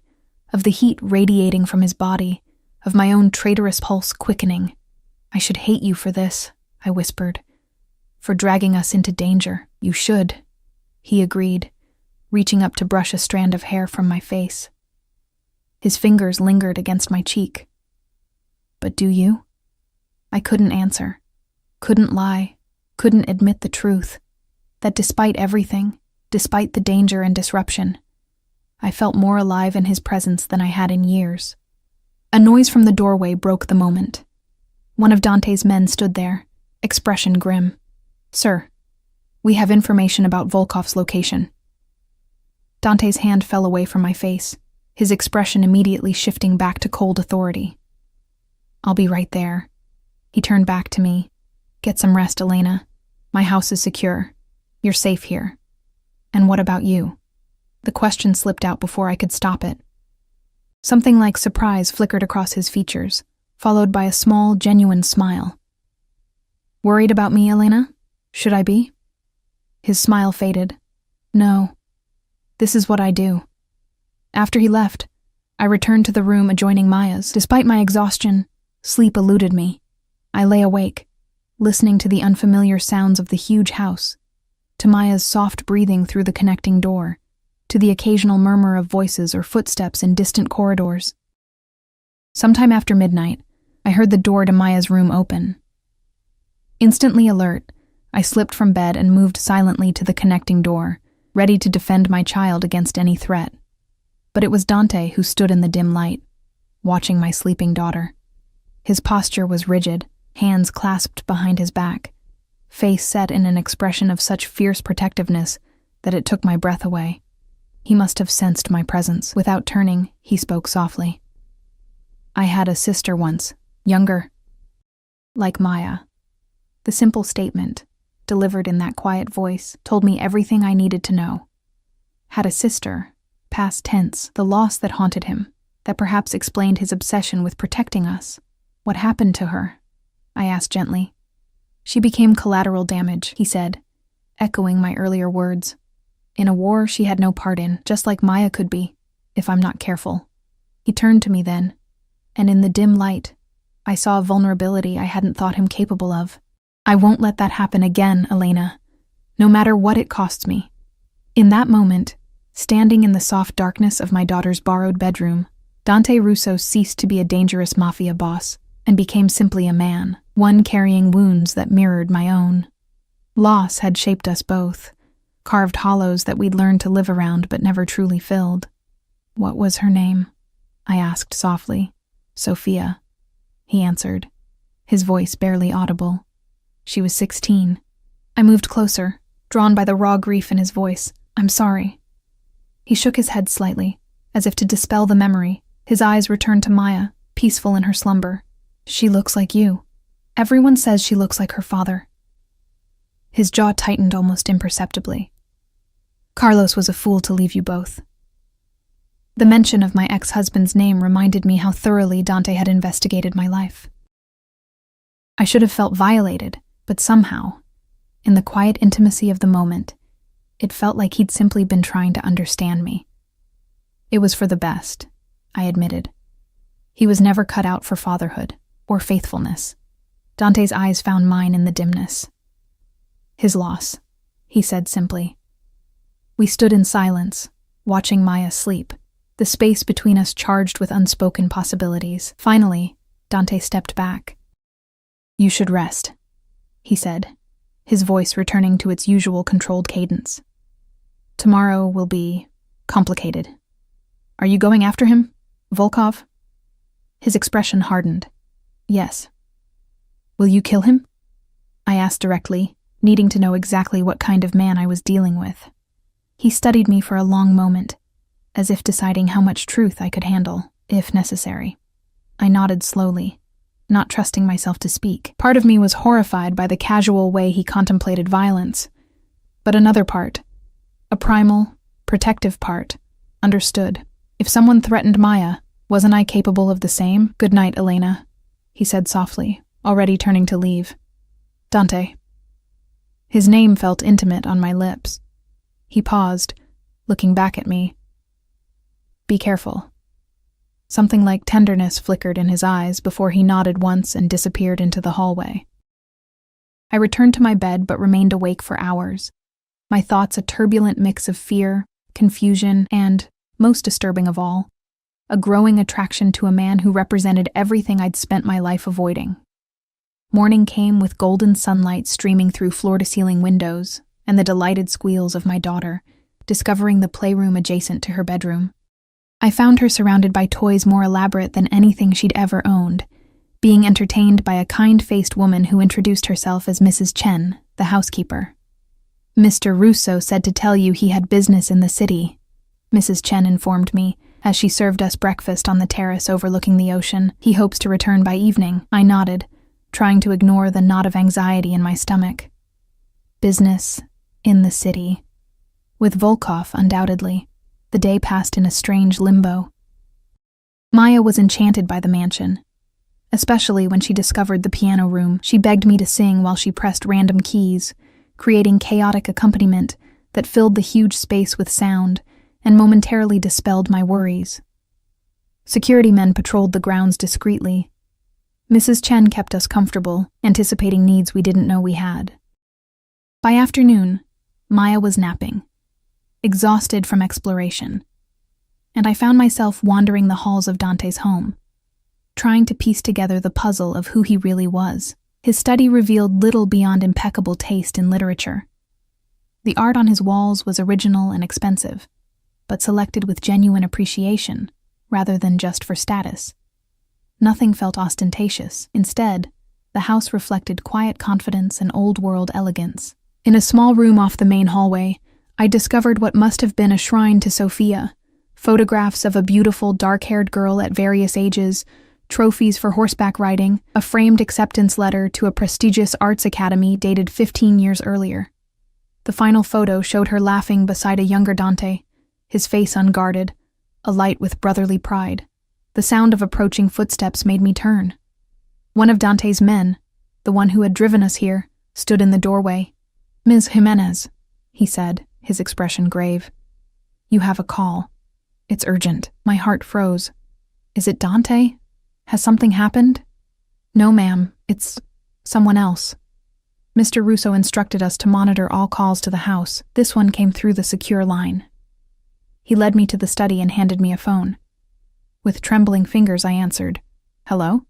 of the heat radiating from his body, of my own traitorous pulse quickening. I should hate you for this, I whispered. For dragging us into danger. You should, he agreed, reaching up to brush a strand of hair from my face. His fingers lingered against my cheek. But do you? I couldn't answer, couldn't lie, couldn't admit the truth, that despite everything, despite the danger and disruption, I felt more alive in his presence than I had in years. A noise from the doorway broke the moment. One of Dante's men stood there, expression grim. Sir, we have information about Volkov's location. Dante's hand fell away from my face, his expression immediately shifting back to cold authority. I'll be right there. He turned back to me. Get some rest, Elena. My house is secure. You're safe here. And what about you? The question slipped out before I could stop it. Something like surprise flickered across his features, followed by a small, genuine smile. Worried about me, Elena? Should I be? His smile faded. No. This is what I do. After he left, I returned to the room adjoining Maya's. Despite my exhaustion, sleep eluded me. I lay awake, listening to the unfamiliar sounds of the huge house, to Maya's soft breathing through the connecting door, to the occasional murmur of voices or footsteps in distant corridors. Sometime after midnight, I heard the door to Maya's room open. Instantly alert, I slipped from bed and moved silently to the connecting door, ready to defend my child against any threat. But it was Dante who stood in the dim light, watching my sleeping daughter. His posture was rigid, hands clasped behind his back, face set in an expression of such fierce protectiveness that it took my breath away. He must have sensed my presence. Without turning, he spoke softly. I had a sister once, younger, like Maya. The simple statement, delivered in that quiet voice, told me everything I needed to know. Had a sister, past tense, the loss that haunted him, that perhaps explained his obsession with protecting us. What happened to her? I asked gently. She became collateral damage, he said, echoing my earlier words. In a war she had no part in, just like Maya could be, if I'm not careful. He turned to me then, and in the dim light, I saw a vulnerability I hadn't thought him capable of. I won't let that happen again, Elena, no matter what it costs me. In that moment, standing in the soft darkness of my daughter's borrowed bedroom, Dante Russo ceased to be a dangerous mafia boss and became simply a man, one carrying wounds that mirrored my own. Loss had shaped us both, carved hollows that we'd learned to live around but never truly filled. What was her name? I asked softly. Sophia, he answered, his voice barely audible. She was 16. I moved closer, drawn by the raw grief in his voice. I'm sorry. He shook his head slightly, as if to dispel the memory. His eyes returned to Maya, peaceful in her slumber. She looks like you. Everyone says she looks like her father. His jaw tightened almost imperceptibly. Carlos was a fool to leave you both. The mention of my ex-husband's name reminded me how thoroughly Dante had investigated my life. I should have felt violated, but somehow, in the quiet intimacy of the moment, it felt like he'd simply been trying to understand me. It was for the best, I admitted. He was never cut out for fatherhood or faithfulness. Dante's eyes found mine in the dimness. His loss, he said simply. We stood in silence, watching Maya sleep, the space between us charged with unspoken possibilities. Finally, Dante stepped back. You should rest, he said, his voice returning to its usual controlled cadence. Tomorrow will be complicated. Are you going after him, Volkov? His expression hardened. Yes. Will you kill him? I asked directly, needing to know exactly what kind of man I was dealing with. He studied me for a long moment, as if deciding how much truth I could handle, if necessary. I nodded slowly, not trusting myself to speak. Part of me was horrified by the casual way he contemplated violence, but another part, a primal, protective part, understood. If someone threatened Maya, wasn't I capable of the same? Good night, Elena, he said softly, already turning to leave. Dante. His name felt intimate on my lips. He paused, looking back at me. Be careful. Something like tenderness flickered in his eyes before he nodded once and disappeared into the hallway. I returned to my bed but remained awake for hours, my thoughts a turbulent mix of fear, confusion, and, most disturbing of all, a growing attraction to a man who represented everything I'd spent my life avoiding. Morning came with golden sunlight streaming through floor-to-ceiling windows and the delighted squeals of my daughter, discovering the playroom adjacent to her bedroom. I found her surrounded by toys more elaborate than anything she'd ever owned, being entertained by a kind-faced woman who introduced herself as Mrs. Chen, the housekeeper. Mr. Russo said to tell you he had business in the city, Mrs. Chen informed me, as she served us breakfast on the terrace overlooking the ocean. He hopes to return by evening. I nodded, trying to ignore the knot of anxiety in my stomach. Business in the city. With Volkov, undoubtedly. The day passed in a strange limbo. Maya was enchanted by the mansion. Especially when she discovered the piano room, she begged me to sing while she pressed random keys, creating chaotic accompaniment that filled the huge space with sound and momentarily dispelled my worries. Security men patrolled the grounds discreetly. Mrs. Chen kept us comfortable, anticipating needs we didn't know we had. By afternoon, Maya was napping, exhausted from exploration, and I found myself wandering the halls of Dante's home, trying to piece together the puzzle of who he really was. His study revealed little beyond impeccable taste in literature. The art on his walls was original and expensive, but selected with genuine appreciation, rather than just for status. Nothing felt ostentatious. Instead, the house reflected quiet confidence and old-world elegance. In a small room off the main hallway, I discovered what must have been a shrine to Sophia, photographs of a beautiful dark-haired girl at various ages, trophies for horseback riding, a framed acceptance letter to a prestigious arts academy dated 15 years earlier. The final photo showed her laughing beside a younger Dante, his face unguarded, alight with brotherly pride. The sound of approaching footsteps made me turn. One of Dante's men, the one who had driven us here, stood in the doorway. "Ms. Jimenez," he said, his expression grave. "You have a call. It's urgent." My heart froze. "Is it Dante? Has something happened?" "No, ma'am. It's someone else." Mr. Russo instructed us to monitor all calls to the house. This one came through the secure line. He led me to the study and handed me a phone. With trembling fingers, I answered. "Hello?"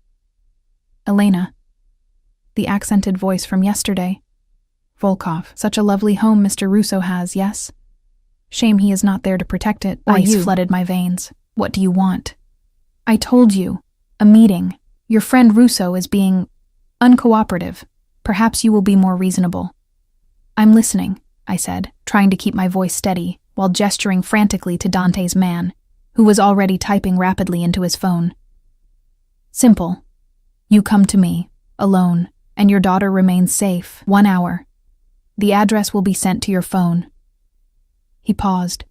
"Elena." The accented voice from yesterday. "Volkov, such a lovely home Mr. Russo has, yes? Shame he is not there to protect it." Ice flooded my veins. "What do you want?" "I told you. A meeting. Your friend Russo is being uncooperative. Perhaps you will be more reasonable." "I'm listening," I said, trying to keep my voice steady, while gesturing frantically to Dante's man, who was already typing rapidly into his phone. "Simple. You come to me, alone, and your daughter remains safe. 1 hour. The address will be sent to your phone." He paused.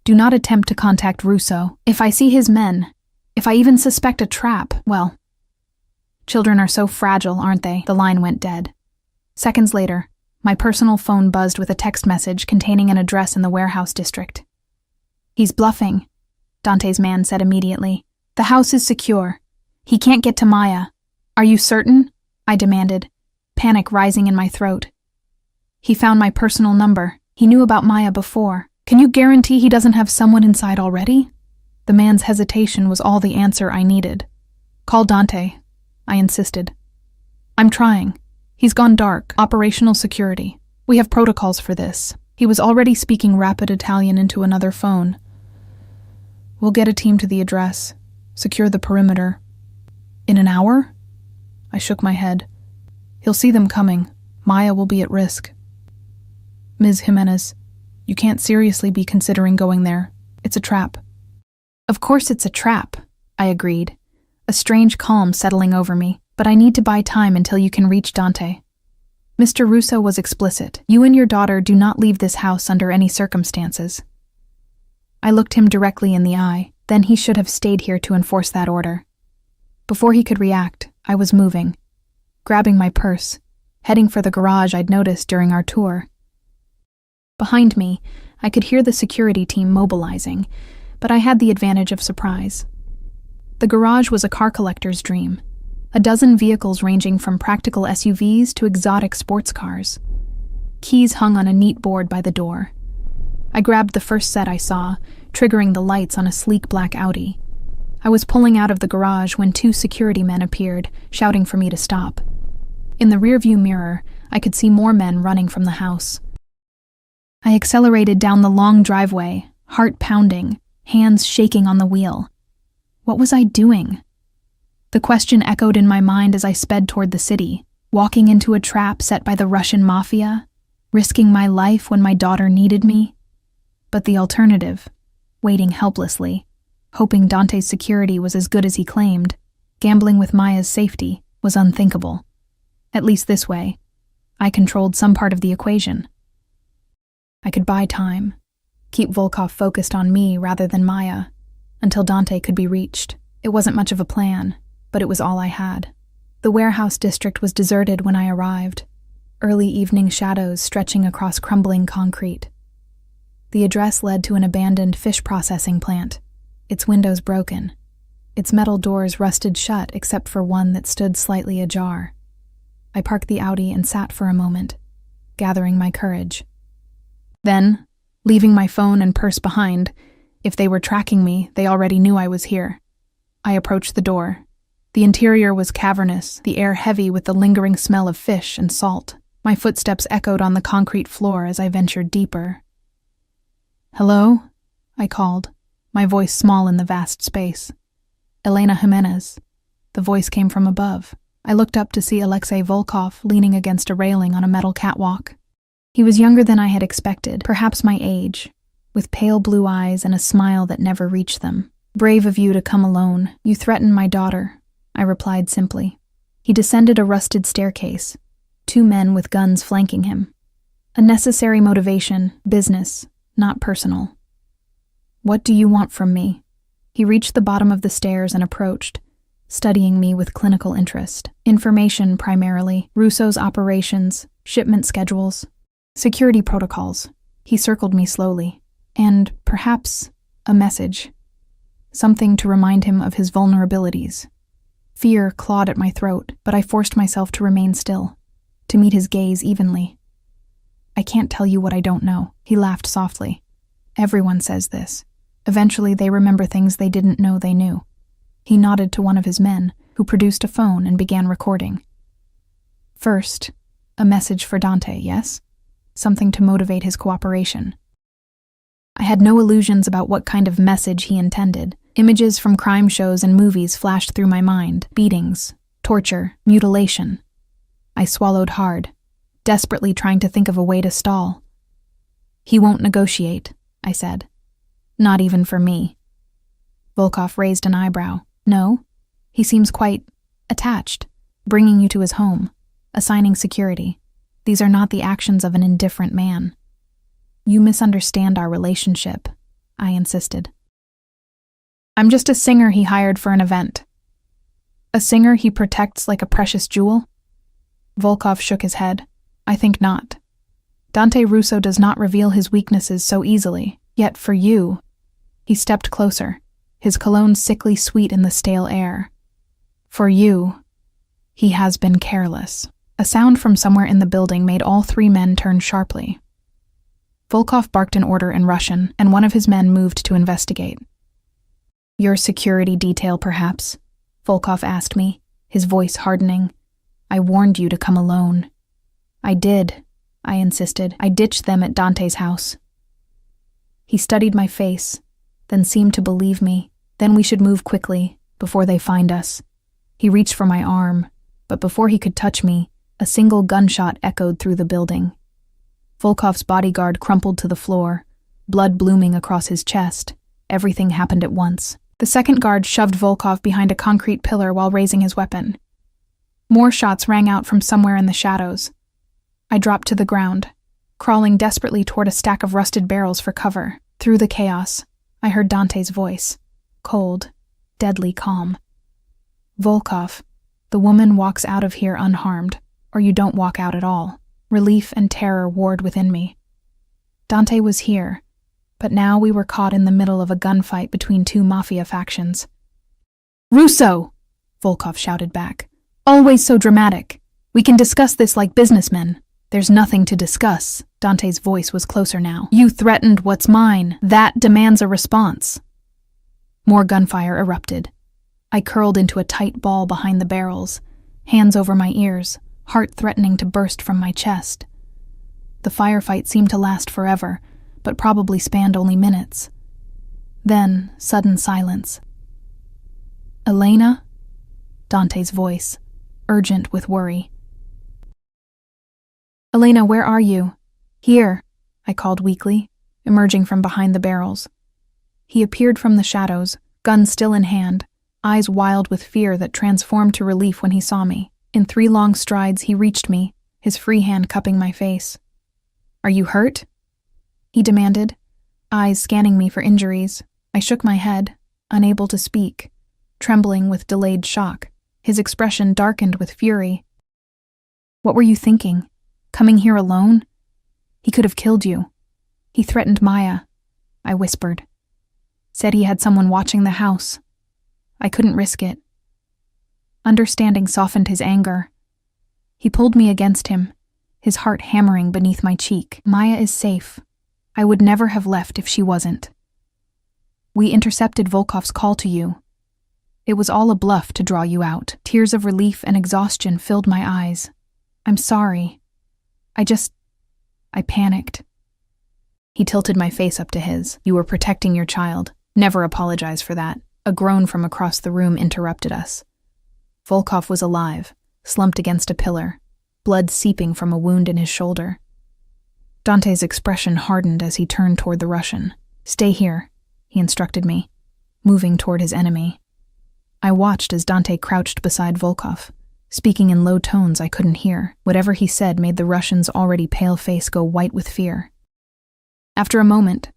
"Do not attempt to contact Russo. If I see his men, if I even suspect a trap, well... Children are so fragile, aren't they?" The line went dead. Seconds later, my personal phone buzzed with a text message containing an address in the warehouse district. "He's bluffing," Dante's man said immediately. "The house is secure. He can't get to Maya." "Are you certain?" I demanded, panic rising in my throat. "He found my personal number. He knew about Maya before. Can you guarantee he doesn't have someone inside already?" The man's hesitation was all the answer I needed. "Call Dante," I insisted. "I'm trying. He's gone dark. Operational security. We have protocols for this." He was already speaking rapid Italian into another phone. "We'll get a team to the address. Secure the perimeter." "In an hour?" I shook my head. "He'll see them coming. Maya will be at risk." "Ms. Jimenez, you can't seriously be considering going there. It's a trap." "Of course it's a trap," I agreed, a strange calm settling over me, "but I need to buy time until you can reach Dante." Mr. Russo was explicit. "You and your daughter do not leave this house under any circumstances." I looked him directly in the eye, then he should have stayed here to enforce that order. Before he could react, I was moving, grabbing my purse, heading for the garage I'd noticed during our tour. Behind me, I could hear the security team mobilizing, but I had the advantage of surprise. The garage was a car collector's dream. A dozen vehicles ranging from practical SUVs to exotic sports cars. Keys hung on a neat board by the door. I grabbed the first set I saw, triggering the lights on a sleek black Audi. I was pulling out of the garage when 2 security men appeared, shouting for me to stop. In the rearview mirror, I could see more men running from the house. I accelerated down the long driveway, heart pounding, hands shaking on the wheel. What was I doing? The question echoed in my mind as I sped toward the city, walking into a trap set by the Russian Mafia, risking my life when my daughter needed me. But the alternative, waiting helplessly, hoping Dante's security was as good as he claimed, gambling with Maya's safety, was unthinkable. At least this way, I controlled some part of the equation. I could buy time, keep Volkov focused on me rather than Maya, until Dante could be reached. It wasn't much of a plan, but it was all I had. The warehouse district was deserted when I arrived, early evening shadows stretching across crumbling concrete. The address led to an abandoned fish processing plant, its windows broken, its metal doors rusted shut except for one that stood slightly ajar. I parked the Audi and sat for a moment, gathering my courage. Then, leaving my phone and purse behind, if they were tracking me, they already knew I was here. I approached the door. The interior was cavernous, the air heavy with the lingering smell of fish and salt. My footsteps echoed on the concrete floor as I ventured deeper. "Hello?" I called, my voice small in the vast space. "Elena Jimenez." The voice came from above. I looked up to see Alexei Volkov leaning against a railing on a metal catwalk. He was younger than I had expected, perhaps my age, with pale blue eyes and a smile that never reached them. "Brave of you to come alone. You threatened my daughter," I replied simply. He descended a rusted staircase, 2 men with guns flanking him. A necessary motivation, business, not personal. "What do you want from me?" He reached the bottom of the stairs and approached, studying me with clinical interest. Information primarily, Russo's operations, shipment schedules, security protocols. He circled me slowly. And perhaps a message. Something to remind him of his vulnerabilities. Fear clawed at my throat, but I forced myself to remain still, to meet his gaze evenly. I can't tell you what I don't know. He laughed softly. Everyone says this. Eventually they remember things they didn't know they knew. He nodded to one of his men, who produced a phone and began recording. First, a message for Dante, yes? Something to motivate his cooperation. I had no illusions about what kind of message he intended. Images from crime shows and movies flashed through my mind. Beatings, torture, mutilation. I swallowed hard, desperately trying to think of a way to stall. He won't negotiate, I said. Not even for me. Volkov raised an eyebrow. No, he seems quite attached, bringing you to his home, assigning security. These are not the actions of an indifferent man. You misunderstand our relationship, I insisted. I'm just a singer he hired for an event. A singer he protects like a precious jewel? Volkov shook his head. I think not. Dante Russo does not reveal his weaknesses so easily, yet for you. He stepped closer, his cologne sickly sweet in the stale air. For you, he has been careless. A sound from somewhere in the building made all three men turn sharply. Volkov barked an order in Russian, and one of his men moved to investigate. Your security detail, perhaps? Volkov asked me, his voice hardening. I warned you to come alone. I did, I insisted. I ditched them at Dante's house. He studied my face, then seemed to believe me. Then we should move quickly, before they find us. He reached for my arm, but before he could touch me, a single gunshot echoed through the building. Volkov's bodyguard crumpled to the floor, blood blooming across his chest. Everything happened at once. The second guard shoved Volkov behind a concrete pillar while raising his weapon. More shots rang out from somewhere in the shadows. I dropped to the ground, crawling desperately toward a stack of rusted barrels for cover. Through the chaos, I heard Dante's voice, cold, deadly calm. Volkov, the woman walks out of here unharmed, or you don't walk out at all. Relief and terror warred within me. Dante was here, but now we were caught in the middle of a gunfight between two Mafia factions. Russo! Volkov shouted back. Always so dramatic. We can discuss this like businessmen. There's nothing to discuss. Dante's voice was closer now. You threatened what's mine. That demands a response. More gunfire erupted. I curled into a tight ball behind the barrels, hands over my ears, heart threatening to burst from my chest. The firefight seemed to last forever, but probably spanned only minutes. Then, sudden silence. Elena? Dante's voice, urgent with worry. Elena, where are you? Here, I called weakly, emerging from behind the barrels. He appeared from the shadows, gun still in hand, eyes wild with fear that transformed to relief when he saw me. In 3 long strides, he reached me, his free hand cupping my face. Are you hurt? He demanded, eyes scanning me for injuries. I shook my head, unable to speak, trembling with delayed shock. His expression darkened with fury. What were you thinking? Coming here alone? He could have killed you. He threatened Maya, I whispered. Said he had someone watching the house. I couldn't risk it. Understanding softened his anger. He pulled me against him, his heart hammering beneath my cheek. Maya is safe. I would never have left if she wasn't. We intercepted Volkov's call to you. It was all a bluff to draw you out. Tears of relief and exhaustion filled my eyes. I'm sorry. I panicked. He tilted my face up to his. You were protecting your child. Never apologize for that. A groan from across the room interrupted us. Volkov was alive, slumped against a pillar, blood seeping from a wound in his shoulder. Dante's expression hardened as he turned toward the Russian. Stay here, he instructed me, moving toward his enemy. I watched as Dante crouched beside Volkov, speaking in low tones I couldn't hear. Whatever he said made the Russian's already pale face go white with fear. After a moment,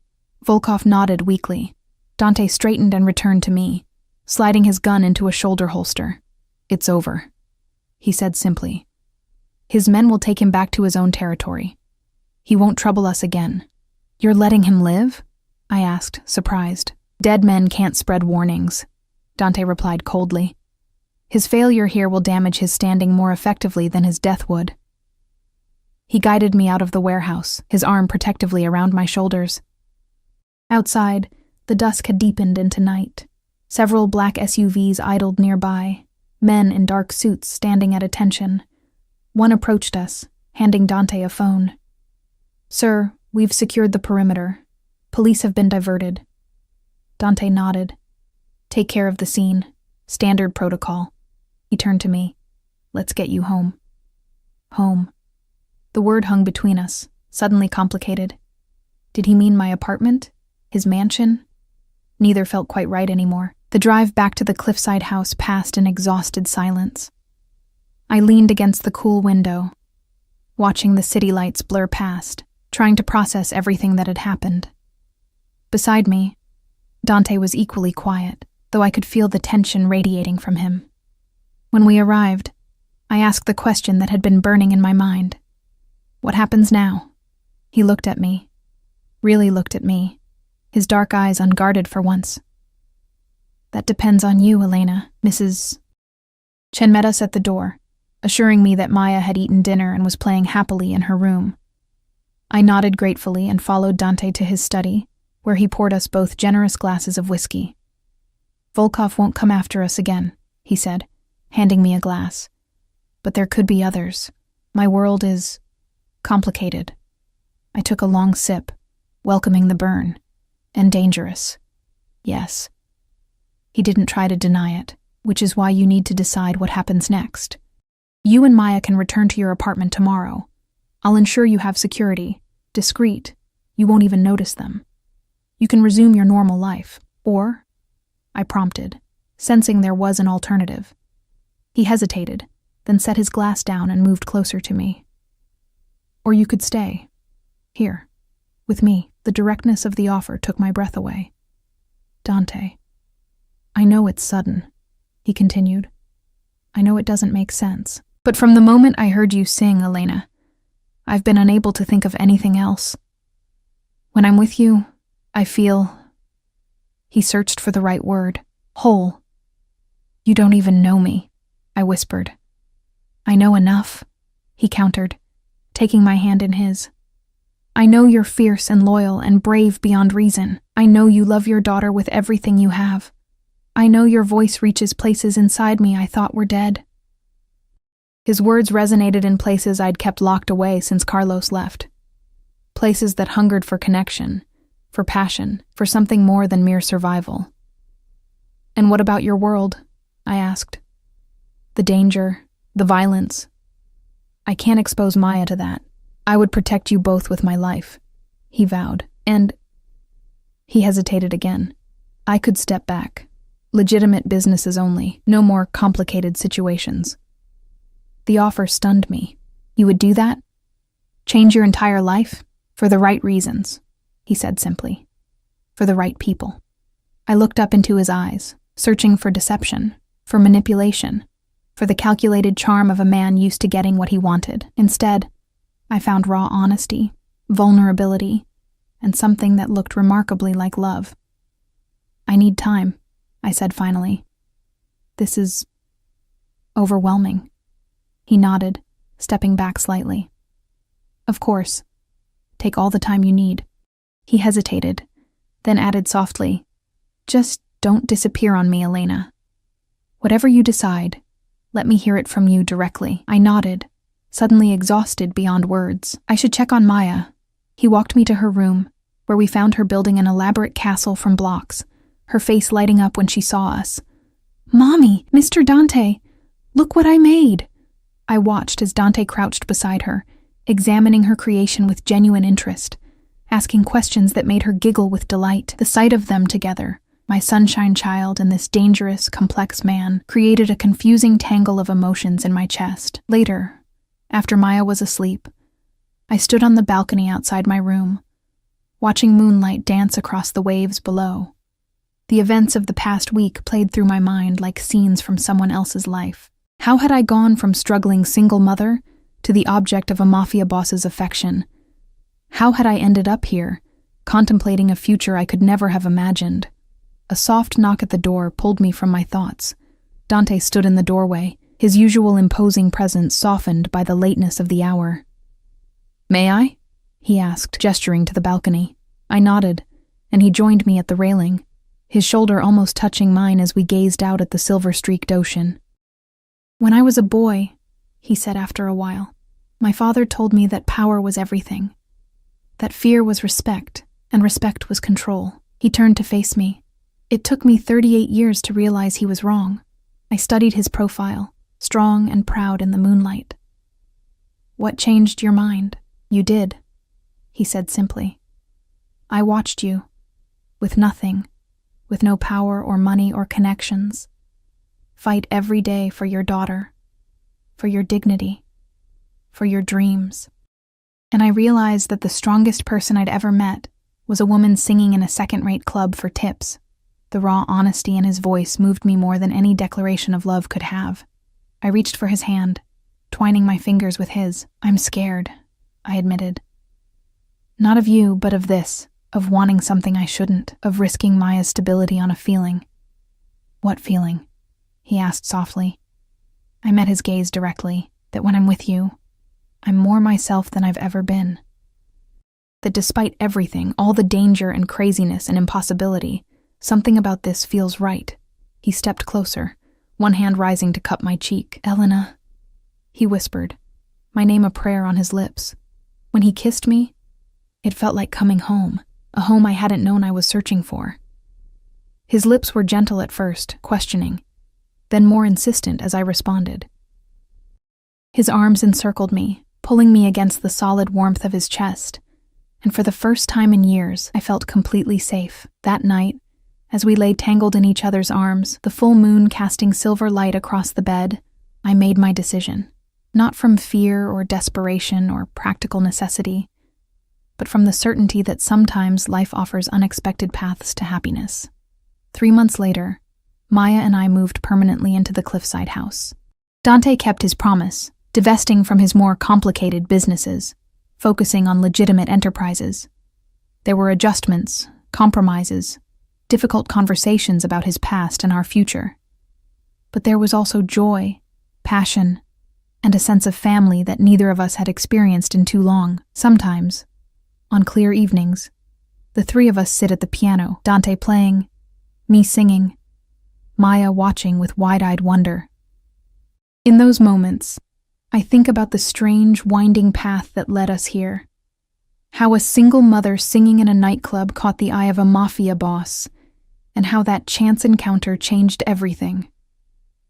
Volkov nodded weakly. Dante straightened and returned to me, sliding his gun into a shoulder holster. "It's over," he said simply. "His men will take him back to his own territory. He won't trouble us again." "You're letting him live?" I asked, surprised. "Dead men can't spread warnings," Dante replied coldly. "His failure here will damage his standing more effectively than his death would." He guided me out of the warehouse, his arm protectively around my shoulders. Outside, the dusk had deepened into night. Several black SUVs idled nearby, men in dark suits standing at attention. One approached us, handing Dante a phone. "Sir, we've secured the perimeter. Police have been diverted." Dante nodded. "Take care of the scene. Standard protocol." He turned to me. "Let's get you home." Home. The word hung between us, suddenly complicated. Did he mean my apartment? His mansion? Neither felt quite right anymore. The drive back to the cliffside house passed in exhausted silence. I leaned against the cool window, watching the city lights blur past, trying to process everything that had happened. Beside me, Dante was equally quiet, though I could feel the tension radiating from him. When we arrived, I asked the question that had been burning in my mind. "What happens now?" He looked at me, really looked at me, his dark eyes unguarded for once. "That depends on you, Elena, Mrs. Chen met us at the door, assuring me that Maya had eaten dinner and was playing happily in her room. I nodded gratefully and followed Dante to his study, where he poured us both generous glasses of whiskey. "Volkov won't come after us again," he said, handing me a glass. "But there could be others. My world is complicated." I took a long sip, welcoming the burn. "And dangerous." "Yes." He didn't try to deny it, which is why you need to decide what happens next. "You and Maya can return to your apartment tomorrow. I'll ensure you have security, discreet. You won't even notice them. You can resume your normal life, or," I prompted, sensing there was an alternative. He hesitated, then set his glass down and moved closer to me. "Or you could stay. Here. With me." The directness of the offer took my breath away. "Dante, I know it's sudden," he continued. "I know it doesn't make sense. But from the moment I heard you sing, Elena, I've been unable to think of anything else. When I'm with you, I feel..." He searched for the right word. "Whole." "You don't even know me," I whispered. "I know enough," he countered, taking my hand in his. "I know you're fierce and loyal and brave beyond reason. I know you love your daughter with everything you have. I know your voice reaches places inside me I thought were dead." His words resonated in places I'd kept locked away since Carlos left. Places that hungered for connection, for passion, for something more than mere survival. "And what about your world?" I asked. "The danger, the violence." "I can't expose Maya to that. I would protect you both with my life," he vowed. "And..." He hesitated again. "I could step back. Legitimate businesses only. No more complicated situations." The offer stunned me. "You would do that? Change your entire life? For the right reasons," he said simply. "For the right people." I looked up into his eyes, searching for deception, for manipulation, for the calculated charm of a man used to getting what he wanted. Instead, I found raw honesty, vulnerability, and something that looked remarkably like love. "I need time," I said finally. "This is overwhelming." He nodded, stepping back slightly. "Of course. Take all the time you need." He hesitated, then added softly, "Just don't disappear on me, Elena. Whatever you decide, let me hear it from you directly." I nodded, suddenly exhausted beyond words. "I should check on Maya." He walked me to her room, where we found her building an elaborate castle from blocks, her face lighting up when she saw us. "Mommy, Mr. Dante, look what I made." I watched as Dante crouched beside her, examining her creation with genuine interest, asking questions that made her giggle with delight. The sight of them together, my sunshine child and this dangerous, complex man, created a confusing tangle of emotions in my chest. Later, after Maya was asleep, I stood on the balcony outside my room, watching moonlight dance across the waves below. The events of the past week played through my mind like scenes from someone else's life. How had I gone from struggling single mother to the object of a mafia boss's affection? How had I ended up here, contemplating a future I could never have imagined? A soft knock at the door pulled me from my thoughts. Dante stood in the doorway, his usual imposing presence softened by the lateness of the hour. "May I?" he asked, gesturing to the balcony. I nodded, and he joined me at the railing, his shoulder almost touching mine as we gazed out at the silver-streaked ocean. "When I was a boy," he said after a while, "my father told me that power was everything, that fear was respect, and respect was control." He turned to face me. It took me 38 years to realize he was wrong. I studied his profile, strong and proud in the moonlight. "What changed your mind? You did," he said simply. "I watched you, with nothing, with no power or money or connections, fight every day for your daughter, for your dignity, for your dreams. And I realized that the strongest person I'd ever met was a woman singing in a second-rate club for tips. The raw honesty in his voice moved me more than any declaration of love could have. I reached for his hand, twining my fingers with his. "I'm scared," I admitted. "Not of you, but of this, of wanting something I shouldn't, of risking Maya's stability on a feeling." "What feeling?" he asked softly. I met his gaze directly, that when I'm with you, I'm more myself than I've ever been. That despite everything, all the danger and craziness and impossibility, something about this feels right. He stepped closer, one hand rising to cup my cheek. "Elena," he whispered, my name a prayer on his lips. When he kissed me, it felt like coming home, a home I hadn't known I was searching for. His lips were gentle at first, questioning, then more insistent as I responded. His arms encircled me, pulling me against the solid warmth of his chest, and for the first time in years, I felt completely safe. That night, as we lay tangled in each other's arms, the full moon casting silver light across the bed, I made my decision, not from fear or desperation or practical necessity, but from the certainty that sometimes life offers unexpected paths to happiness. 3 months later, Maya and I moved permanently into the cliffside house. Dante kept his promise, divesting from his more complicated businesses, focusing on legitimate enterprises. There were adjustments, compromises, difficult conversations about his past and our future. But there was also joy, passion, and a sense of family that neither of us had experienced in too long. Sometimes, on clear evenings, the three of us sit at the piano, Dante playing, me singing, Maya watching with wide-eyed wonder. In those moments, I think about the strange, winding path that led us here. How a single mother singing in a nightclub caught the eye of a mafia boss, and how that chance encounter changed everything.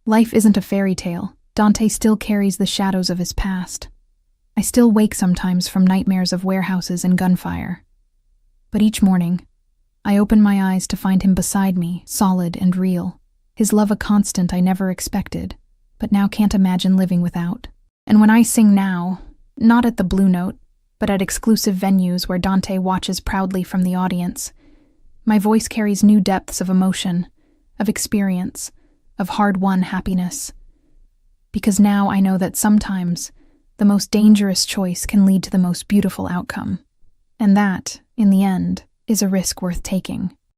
Life isn't a fairy tale. Dante still carries the shadows of his past. I still wake sometimes from nightmares of warehouses and gunfire. But each morning, I open my eyes to find him beside me, solid and real. His love a constant I never expected, but now can't imagine living without. And when I sing now, not at the Blue Note, but at exclusive venues where Dante watches proudly from the audience, my voice carries new depths of emotion, of experience, of hard-won happiness. Because now I know that sometimes the most dangerous choice can lead to the most beautiful outcome. And that, in the end, is a risk worth taking.